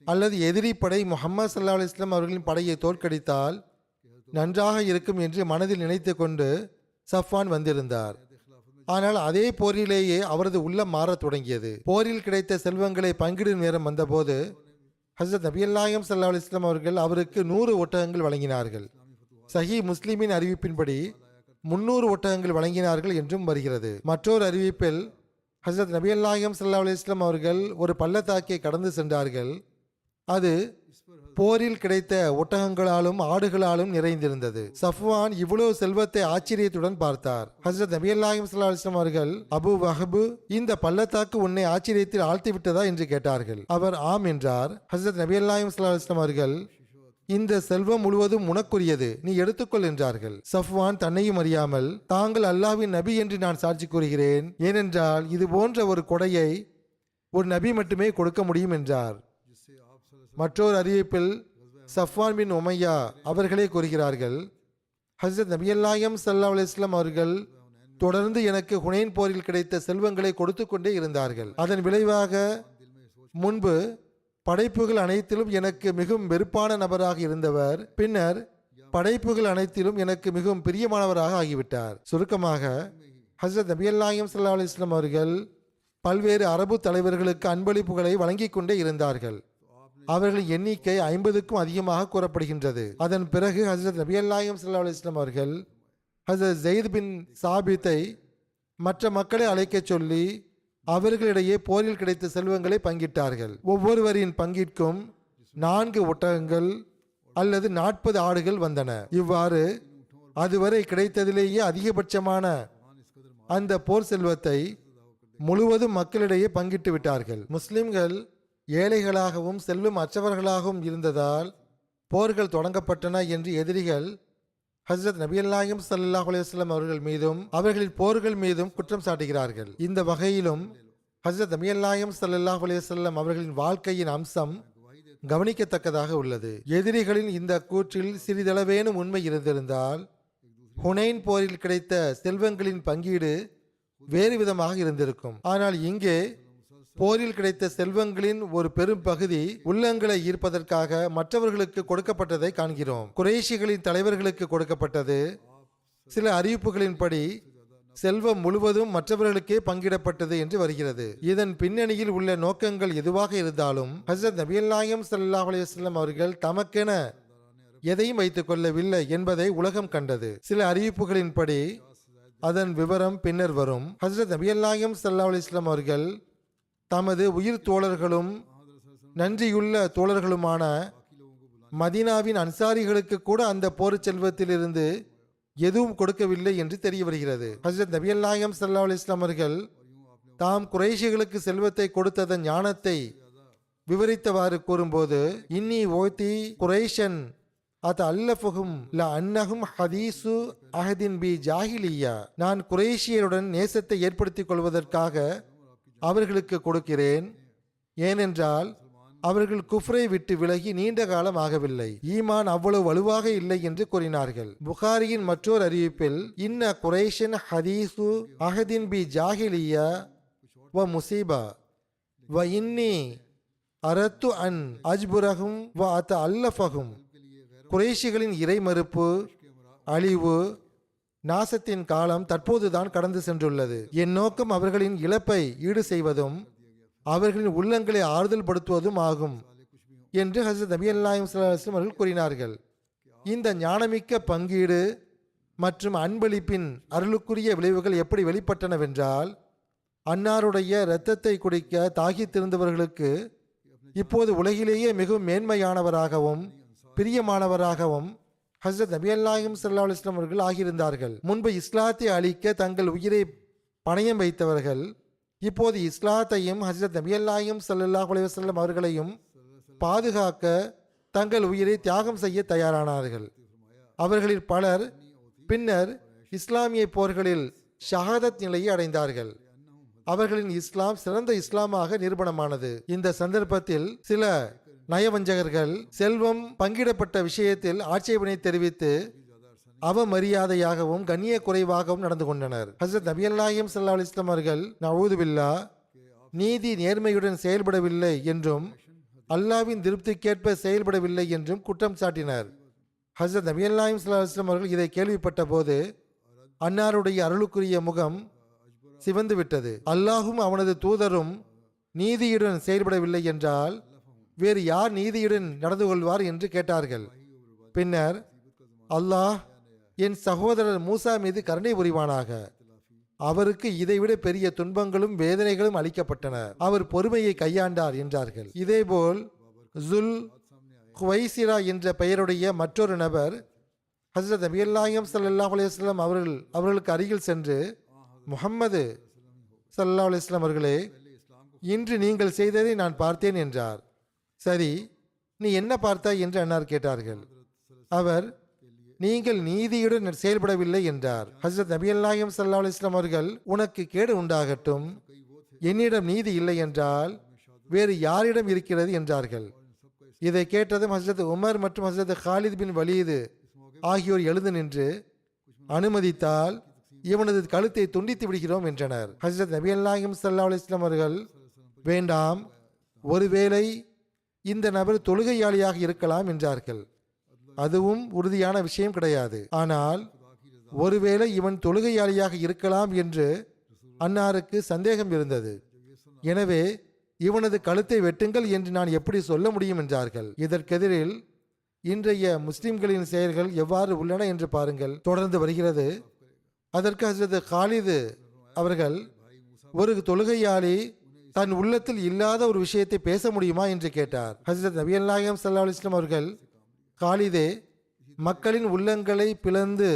S2: அல்லது எதிரி படை முஹம்மது ஸல்லல்லாஹு அலைஹி வஸல்லம் அவர்களின் படையை தோற்கடித்தால் நன்றாக இருக்கும் என்று மனதில் நினைத்து கொண்டு சஃப்வான் வந்திருந்தார். ஆனால் அதே போரிலேயே அவரது உள்ளம் மாறத் தொடங்கியது. போரில் கிடைத்த செல்வங்களை பங்கிடும் நேரம் வந்தபோது ஹஸரத் நபிகள் நாயகம் ஸல்லல்லாஹு அலைஹி வஸல்லம் அவர்கள் அவருக்கு 100 ஒட்டகங்கள் வழங்கினார்கள். சஹீ முஸ்லிமின் அறிவிப்பின்படி 300 ஒட்டகங்கள் வழங்கினார்கள் என்றும் வருகிறது. மற்றொரு அறிவிப்பில் ஹஸரத் நபிகள் நாயகம் ஸல்லல்லாஹு அலைஹி வஸல்லம் அவர்கள் ஒரு பள்ளத்தாக்கை கடந்து சென்றார்கள். அது போரில் கிடைத்த ஒட்டகங்களாலும் ஆடுகளாலும் நிறைந்திருந்தது. சஃப்வான் இவ்வளவு செல்வத்தை ஆச்சரியத்துடன் பார்த்தார். ஹஸரத் நபிகள் நாயகம் ஸல்லல்லாஹு அலைஹி வஸல்லம் அவர்கள், அபு வஹபு, இந்த பள்ளத்தாக்கு உன்னை ஆச்சரியத்தில் ஆழ்த்தி விட்டதா என்று கேட்டார்கள். அவர் ஆம் என்றார். ஹஸரத் நபிகள் நாயகம் ஸல்லல்லாஹு அலைஹி வஸல்லம் அவர்கள், இந்த செல்வம் முழுவதும் உனக்குரியது, நீ எடுத்துக்கொள் என்றார்கள். சஃப்வான் தன்னையும் அறியாமல், தாங்கள் அல்லாஹ்வின் நபி என்று நான் சாட்சி கூறுகிறேன், ஏனென்றால் இது போன்ற ஒரு கொடையை ஒரு நபி மட்டுமே கொடுக்க முடியும் என்றார். மற்றொரு அறிவிப்பில் சஃப்வான் பின் உமையா அவர்களே கூறுகிறார்கள், ஹஸரத் நபிகள் நாயகம் ஸல்லல்லாஹு அலைஹி வஸல்லம் அவர்கள் தொடர்ந்து எனக்கு ஹுனைன் போரில் கிடைத்த செல்வங்களை கொடுத்து கொண்டே இருந்தார்கள். அதன் விளைவாக முன்பு படைப்புகள் அனைத்திலும் எனக்கு மிகவும் வெறுப்பான நபராக இருந்தவர் பின்னர் படைப்புகள் அனைத்திலும் எனக்கு மிகவும் பிரியமானவராக ஆகிவிட்டார். சுருக்கமாக ஹஸரத் நபிகள் நாயகம் ஸல்லல்லாஹு அலைஹி வஸல்லம் அவர்கள் பல்வேறு அரபு தலைவர்களுக்கு அன்பளிப்புகளை வழங்கிக் கொண்டே இருந்தார்கள். அவர்களின் எண்ணிக்கை 50க்கும் அதிகமாக கூறப்படுகின்றது. அதன் பிறகு ஹஸரத் நபிகள் நாயகம் ஸல்லல்லாஹு அலைஹி வஸல்லம் அவர்கள் ஹஸரத் ஸெய்த் பின் சாபித்தை மற்ற மக்களை அழைக்கச் சொல்லி அவர்களிடையே போரில் கிடைத்த செல்வங்களை பங்கிட்டார்கள். ஒவ்வொருவரின் பங்கிற்கும் 4 ஒட்டகங்கள் அல்லது 40 ஆடுகள் வந்தன. இவ்வாறு அதுவரை கிடைத்ததிலேயே அதிகபட்சமான அந்த போர் செல்வத்தை முழுவதும் மக்களிடையே பங்கிட்டு விட்டார்கள். முஸ்லிம்கள் ஏழைகளாகவும் செல்வம் அற்றவர்களாகவும் இருந்ததால் போர்கள் தொடங்கப்பட்டன என்று எதிரிகள் ஹஸரத் நபிகள் நாயகம் ஸல்லல்லாஹு அலைஹி வஸல்லம் அவர்கள் மீதும் அவர்களின் போர்கள் மீதும் குற்றம் சாட்டுகிறார்கள். இந்த வகையிலும் ஹஸரத் நபிகள் நாயகம் ஸல்லல்லாஹு அலைஹி வஸல்லம் அவர்களின் வாழ்க்கையின் அம்சம் கவனிக்கத்தக்கதாக உள்ளது. எதிரிகளின் இந்த கூற்றில் சிறிதளவேனும் உண்மை இருந்திருந்தால் ஹுனைன் போரில் கிடைத்த செல்வங்களின் பங்கீடு வேறு விதமாக இருந்திருக்கும். ஆனால் இங்கே போரில் கிடைத்த செல்வங்களின் ஒரு பெரும் பகுதி உள்ளங்களை ஈர்ப்பதற்காக மற்றவர்களுக்கு கொடுக்கப்பட்டதை காண்கிறோம். குறைஷிகளின் தலைவர்களுக்கு கொடுக்கப்பட்டது. சில அறிவிப்புகளின்படி செல்வம் முழுவதும் மற்றவர்களுக்கே பங்கிடப்பட்டது என்று வருகிறது. இதன் பின்னணியில் உள்ள நோக்கங்கள் எதுவாக இருந்தாலும் ஹஸரத் நபிகள் நாயகம் ஸல்லல்லாஹு அலைஹி வஸல்லம் அவர்கள் தமக்கென எதையும் வைத்துக் கொள்ளவில்லை என்பதை உலகம் கண்டது. சில அறிவிப்புகளின்படி அதன் விவரம் பின்னர் வரும். ஹஸரத் நபிகள் நாயகம் ஸல்லல்லாஹு அலைஹி வஸல்லம் அவர்கள் தமது உயிர் தோழர்களும் நன்றியுள்ள தோழர்களுமான மதீனாவின் அன்சாரிகளுக்கு கூட அந்த போர் செல்வத்திலிருந்து எதுவும் கொடுக்கவில்லை என்று தெரிய வருகிறது. ஹஸரத் நபிகள் நாயகம் ஸல்லல்லாஹு அலைஹி வஸல்லம் அவர்கள் தாம் குறைஷிகளுக்கு செல்வத்தை கொடுத்ததன் ஞானத்தை விவரித்தவாறு கூறும்போது, இன்னி ஓதி குறைஷன் அத் அல்லஃபுஹும் ல அன்னஹும் ஹதீசு அஹதின் பி ஜாஹிலியா, நான் குறைஷியருடன் நேசத்தை ஏற்படுத்திக் கொள்வதற்காக அவர்களுக்கு கொடுக்கிறேன், ஏனென்றால் அவர்கள் குஃப்ரை விட்டு விலகி நீண்ட காலம் ஆகவில்லை, ஈமான் அவ்வளவு வலுவாக இல்லை என்று கூறினார்கள். புகாரியின் மற்றொரு அறிவிப்பில், இன்ன குறைஷன் ஹதீசு அஹதின் பி ஜாஹிலியா வ முசீபா வ இன்னி அரத்து அன் அஜ்புரஹும் வ அத் அல்லஃபஹும், குறைஷிகளின் இறை மறுப்பு, அழிவு, நாசத்தின் காலம் தற்போதுதான் கடந்து சென்றுள்ளது. என் நோக்கம் அவர்களின் இழப்பை ஈடு செய்வதும் அவர்களின் உள்ளங்களை ஆறுதல் படுத்துவதும் ஆகும் என்று ஹஸரத் நபிகள் நாயகம் ஸல்லல்லாஹு அலைஹி வஸல்லம் அவர்கள் கூறினார்கள். இந்த ஞானமிக்க பங்கீடு மற்றும் அன்பளிப்பின் அருளுக்குரிய விளைவுகள் எப்படி வெளிப்பட்டனவென்றால், அன்னாருடைய இரத்தத்தை குடிக்க தாகித்திருந்தவர்களுக்கு இப்போது உலகிலேயே மிகவும் மேன்மையானவராகவும் பிரியமானவராகவும் ஹஸரத் நபிகள் நாயகம் ஸல்லல்லாஹு அலைஹி வஸல்லம் அவர்கள் ஆகியிருந்தார்கள். முன்பு இஸ்லாத்தை அழிக்க தங்கள் உயிரை பணயம் வைத்தவர்கள் இப்போது இஸ்லாத்தையும் ஹஸரத் நபிகள் நாயகம் ஸல்லல்லாஹு அலைஹி வஸல்லம் அவர்களையும் பாதுகாக்க தங்கள் உயிரை தியாகம் செய்ய தயாரானார்கள். அவர்களில் பலர் பின்னர் இஸ்லாமிய போர்களில் ஷஹாதத் நிலையை அடைந்தார்கள். அவர்களின் இஸ்லாம் சிறந்த இஸ்லாமாக நிரூபணமானது. இந்த சந்தர்ப்பத்தில் சில நயவஞ்சகர்கள் செல்வம் பங்கிடப்பட்ட விஷயத்தில் ஆட்சேபனை தெரிவித்து அவமரியாதையாகவும் கண்ணிய குறைவாகவும் நடந்து கொண்டனர். ஹசரத் நபி நாயகம் ஸல்லல்லாஹு அலைஹி வஸல்லம் அவர்கள் நஊது பில்லாஹ் நீதி நேர்மையுடன் செயல்படவில்லை என்றும் அல்லாஹ்வின் திருப்திக்கேற்ப செயல்படவில்லை என்றும் குற்றம் சாட்டினர். ஹசரத் நபி நாயகம் ஸல்லல்லாஹு அலைஹி வஸல்லம் அவர்கள் இதை கேள்விப்பட்ட போது அன்னாருடைய அருளுக்குரிய முகம் சிவந்து விட்டது. அல்லாஹும் அவனது தூதரும் நீதியுடன் செயல்படவில்லை என்றால் வேறு யார் நீதியுடன் நடந்து கொள்வார் என்று கேட்டார்கள். பின்னர் அல்லாஹ் என் சகோதரர் மூசா மீது கருணை புரிவானாக, அவருக்கு இதைவிட பெரிய துன்பங்களும் வேதனைகளும் அளிக்கப்பட்டன, அவர் பொறுமையை கையாண்டார் என்றார்கள். இதேபோல் ஜுல் குவைசிரா என்ற பெயருடைய மற்றொரு நபர் ஹஸ்ரத் நபி நாயகம் ஸல்லல்லாஹு அலைஹி வஸல்லம் அவர்களுக்கு அருகில் சென்று, முஹம்மது ஸல்லல்லாஹு அலைஹி வஸல்லம் அவர்களே, இன்று நீங்கள் செய்ததை நான் பார்த்தேன் என்றார். சரி, நீ என்ன பார்த்தாய் என்று அன்னார் கேட்டார்கள். அவர், நீங்கள் நீதியுடன் செயல்படவில்லை என்றார். ஹஸ்ரத் நபி நாயகம் ஸல்லல்லாஹு அலைஹி வஸல்லம் அவர்கள், உனக்கு கேடு உண்டாகட்டும், என்னிடம் நீதி இல்லை என்றால் வேறு யாரிடம் இருக்கிறது என்றார்கள். இதை கேட்டதும் ஹஸ்ரத் உமர் மற்றும் ஹஸ்ரத் காலித் பின் வலீது ஆகியோர் எழுந்து நின்று, அனுமதித்தால் இவனது கழுத்தை துண்டித்து விடுகிறோம் என்றனர். ஹஸ்ரத் நபி நாயகம் ஸல்லல்லாஹு அலைஹி வஸல்லம் அவர்கள், வேண்டாம், ஒருவேளை இந்த நபர் தொழுகையாளியாக இருக்கலாம் என்றார்கள். அதுவும் உறுதியான விஷயம் கிடையாது. ஆனால் ஒருவேளை இவன் தொழுகையாளியாக இருக்கலாம் என்று அன்னாருக்கு சந்தேகம் இருந்தது. எனவே இவனது கழுத்தை வெட்டுங்கள் என்று நான் எப்படி சொல்ல முடியும் என்றார்கள். இதற்கெதிரில் இன்றைய முஸ்லிம்களின் செயல்கள் எவ்வாறு உள்ளன என்று பாருங்கள். தொடர்ந்து வருகிறது. அதற்கு ஹஸ்ரத் காலிது அவர்கள், ஒரு தொழுகையாளி தன் உள்ளத்தில் இல்லாத ஒரு விஷயத்தை பேச முடியுமா என்று கேட்டார். ஹஸ்ரத் நபி நாயகம் ஸல்லல்லாஹு அலைஹி வஸல்லம் அவர்கள், காலிதே, மக்களின் உள்ளங்களை பிளந்து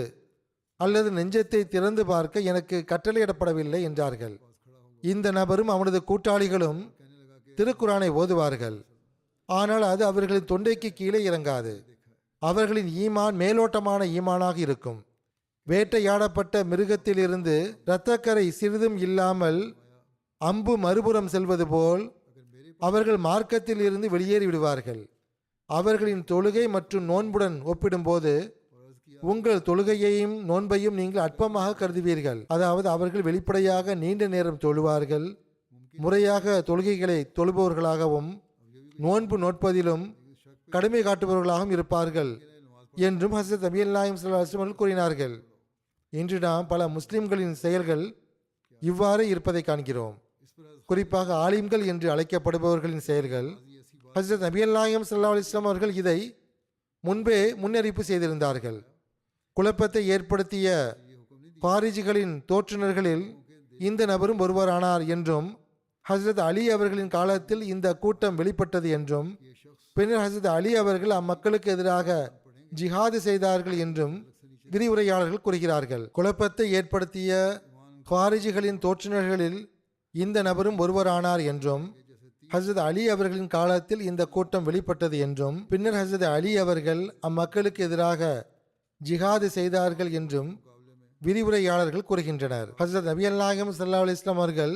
S2: அல்லது நெஞ்சத்தை திறந்து பார்க்க எனக்கு கட்டளையிடப்படவில்லை என்றார்கள். இந்த நபரும் அவனது கூட்டாளிகளும் திருக்குரானை ஓதுவார்கள், ஆனால் அது அவர்களின் தொண்டைக்கு கீழே இறங்காது. அவர்களின் ஈமான் மேலோட்டமான ஈமானாக இருக்கும். வேட்டையாடப்பட்ட மிருகத்திலிருந்து இரத்தக்கரை சிறிதும் இல்லாமல் அம்பு மறுபுறம் செல்வது போல் அவர்கள் மார்க்கத்தில் இருந்து வெளியேறி விடுவார்கள். அவர்களின் தொழுகை மற்றும் நோன்புடன் ஒப்பிடும்போது உங்கள் தொழுகையையும் நோன்பையும் நீங்கள் அற்பமாக கருதுவீர்கள். அதாவது அவர்கள் வெளிப்படையாக நீண்ட நேரம் தொழுவார்கள், முறையாக தொழுகைகளை தொழுபவர்களாகவும் நோன்பு நோட்பதிலும் கடுமை காட்டுபவர்களாகவும் இருப்பார்கள் என்றும் ஹஸ்ரத் நபி நாயகம் ஸல்லல்லாஹு அலைஹி வஸல்லம் கூறினார்கள். இன்று நாம் பல முஸ்லிம்களின் செயல்கள் இவ்வாறு இருப்பதை காண்கிறோம். குறிப்பாக ஆலிம்கள் என்று அழைக்கப்படுபவர்களின் செயல்கள். ஹஸ்ரத் நபி நாயகம் ஸல்லல்லாஹு அலைஹி வஸல்லம் அவர்கள் இதை முன்பே முன்னறிவிப்பு செய்திருந்தார்கள். குழப்பத்தை ஏற்படுத்திய பாரிஜிகளின் தோற்றுநர்களில் இந்த நபரும் ஒருவரானார் என்றும், ஹஸ்ரத் அலி அவர்களின் காலத்தில் இந்த கூட்டம் வெளிப்பட்டது என்றும், பின்னர் ஹஸ்ரத் அலி அவர்கள் அம்மக்களுக்கு எதிராக ஜிஹாது செய்தார்கள் என்றும் விரிவுரையாளர்கள் கூறுகிறார்கள். குழப்பத்தை ஏற்படுத்திய பாரிஜிகளின் தோற்றுநர்களில் இந்த நபரும் ஒருவரானார் என்றும், ஹஸ்ரத் அலி அவர்களின் காலத்தில் இந்த கூட்டம் வெளிப்பட்டது என்றும், பின்னர் ஹஸ்ரத் அலி அவர்கள் அம்மக்களுக்கு எதிராக ஜிஹாது செய்தார்கள் என்றும் விரிவுரையாளர்கள் கூறுகின்றனர். ஹஸ்ரத் நபி நாயகம் ஸல்லல்லாஹு அலைஹி வஸல்லம் அவர்கள்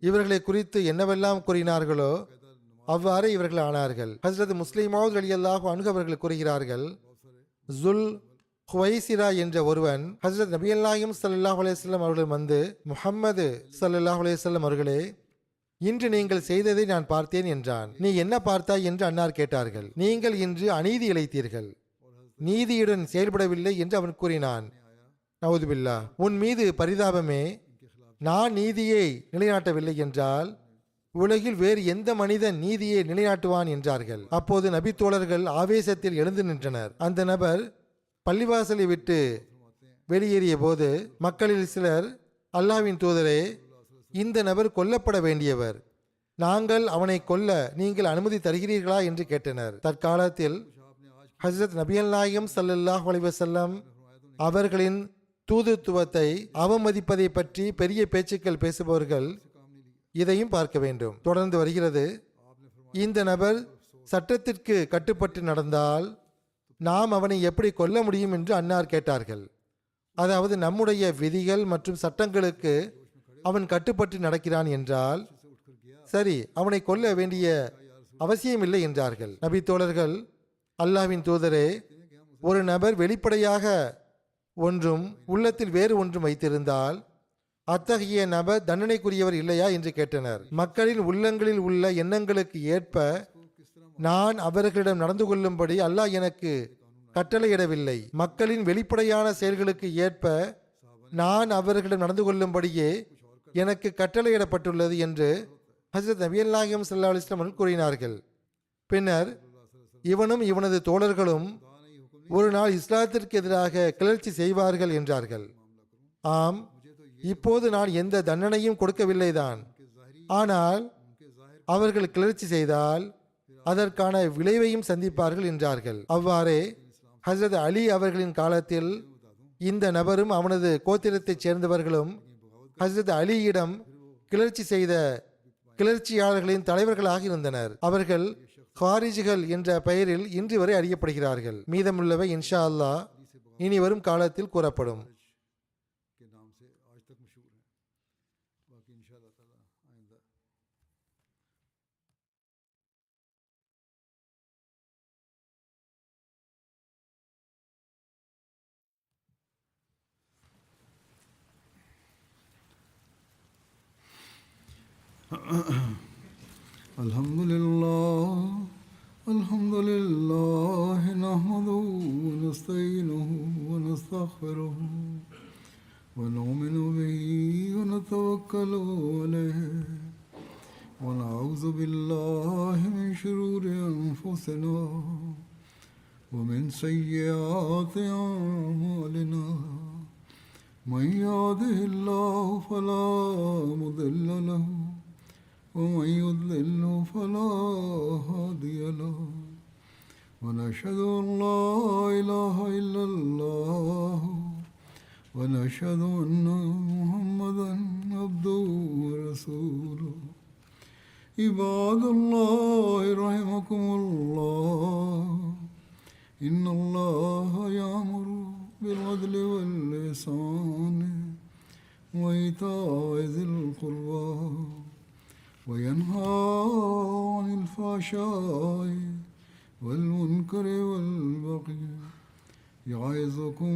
S2: இவர்களை குறித்து என்னவெல்லாம் கூறினார்களோ அவ்வாறு இவர்கள் ஆனார்கள். ஹஸ்ரத் முஸ்லிமௌத் ரலியல்லாஹு அன்ஹு அவர்கள் கூறுகிறார்கள், ஜுல் குவைசிரா என்ற ஒருவன் ஹஸ்ரத் நபி நாயகம் ஸல்லல்லாஹு அலைஹி வஸல்லம் அவர்கள் வந்து, முஹம்மது ஸல்லல்லாஹு அலைஹி வஸல்லம் அவர்களே, இன்று நீங்கள் செய்ததை நான் பார்த்தேன் என்றான். நீ என்ன பார்த்தாய் என்று அன்னார் கேட்டார்கள். நீங்கள் இன்று அநீதி இழைத்தீர்கள், நீதியுடன் செயல்படவில்லை என்று அவன் கூறினான். நவுது பில்லா, உன் மீது பரிதாபமே, நான் நீதியை நிலைநாட்டவில்லை என்றால் உலகில் வேறு எந்த மனிதன் நீதியை நிலைநாட்டுவான் என்றார்கள். அப்போது நபி தோழர்கள் ஆவேசத்தில் எழுந்து நின்றனர். அந்த நபர் பள்ளிவாசலை விட்டு வெளியேறிய போது மக்களில் சிலர், அல்லாஹ்வின் தூதரே, இந்த நபர் கொல்லப்பட வேண்டியவர், நாங்கள் அவனை கொல்ல நீங்கள் அனுமதி தருகிறீர்களா என்று கேட்டனர். தற்காலத்தில் ஹஸ்ரத் நபி நாயகம் ஸல்லல்லாஹு அலைஹி வஸல்லம் அவர்களின் தூதுத்துவத்தை அவமதிப்பதை பற்றி பெரிய பேச்சுக்கள் பேசுபவர்கள் இதையும் பார்க்க வேண்டும். தொடர்ந்து வருகிறது. இந்த நபர் சட்டத்திற்கு கட்டுப்பட்டு நடந்தால் நாம் அவனை எப்படி கொல்ல முடியும் என்று அன்னார் கேட்டார்கள். அதாவது நம்முடைய விதிகள் மற்றும் சட்டங்களுக்கு அவன் கட்டுப்பட்டு நடக்கிறான் என்றால் சரி, அவனை கொல்ல வேண்டிய அவசியமில்லை என்றார்கள். நபி தோழர்கள், அல்லாஹ்வின் தூதரே, ஒரு நபர் வெளிப்படையாக ஒன்றும் உள்ளத்தில் வேறு ஒன்றும் வைத்திருந்தால் அத்தகைய நபர் தண்டனைக்குரியவர் இல்லையா என்று கேட்டனர். மக்களின் உள்ளங்களில் உள்ள எண்ணங்களுக்கு ஏற்ப நான் அவர்களிடம் நடந்து கொள்ளும்படி அல்லாஹ் எனக்கு கட்டளையிடவில்லை. மக்களின் வெளிப்படையான செயல்களுக்கு ஏற்ப நான் அவர்களிடம் நடந்து கொள்ளும்படியே எனக்கு கட்டளையிடப்பட்டுள்ளது என்று ஹஜ்ரத் நபிகள் நாயகம் ஸல்லல்லாஹு அலைஹி வஸல்லம் கூறினார்கள். பின்னர் இவனும் இவனது தோழர்களும் ஒரு நாள் இஸ்லாத்திற்கு எதிராக கிளர்ச்சி செய்வார்கள் என்றார்கள். ஆம், இப்போது நான் எந்த தண்டனையும் கொடுக்கவில்லைதான். ஆனால் அவர்கள் கிளர்ச்சி செய்தால் அதற்கான விளைவையும் சந்திப்பார்கள் என்றார்கள். அவ்வாறே ஹஜ்ரத் அலி அவர்களின் காலத்தில் இந்த நபரும் அவனது கோத்திரத்தைச் சேர்ந்தவர்களும் ஹஜ்ரத் அலியிடம் கிளர்ச்சி செய்த கிளர்ச்சியாளர்களின் தலைவர்களாக இருந்தனர். அவர்கள் ஹாரிஜிகள் என்ற பெயரில் இன்று வரை அறியப்படுகிறார்கள். மீதமுள்ளவை இன்ஷா அல்லாஹ் இனி வரும் காலத்தில் கூறப்படும்.
S1: الحمد لله نحمده ونستعينه ونستغفره ونؤمن به ونتوكل عليه ونعوذ بالله من شرور أنفسنا ومن سيئات أعمالنا من يهده الله فلا مضل له ومن يضلل فلا هادي له ونشهد أن لا إله إلا الله ونشهد أن محمدا عبده ورسوله عباد الله رحمكم الله إن الله يأمر بالعدل والإحسان وإيتاء ذي القربى وينهى عن الفحشاء والمنكر والبغي يعظكم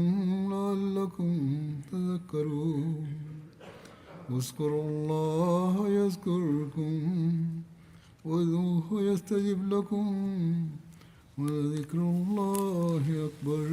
S1: لعلكم تذكرون اذكروا الله يذكركم وادعوه يستجب لكم ولذكر الله أكبر.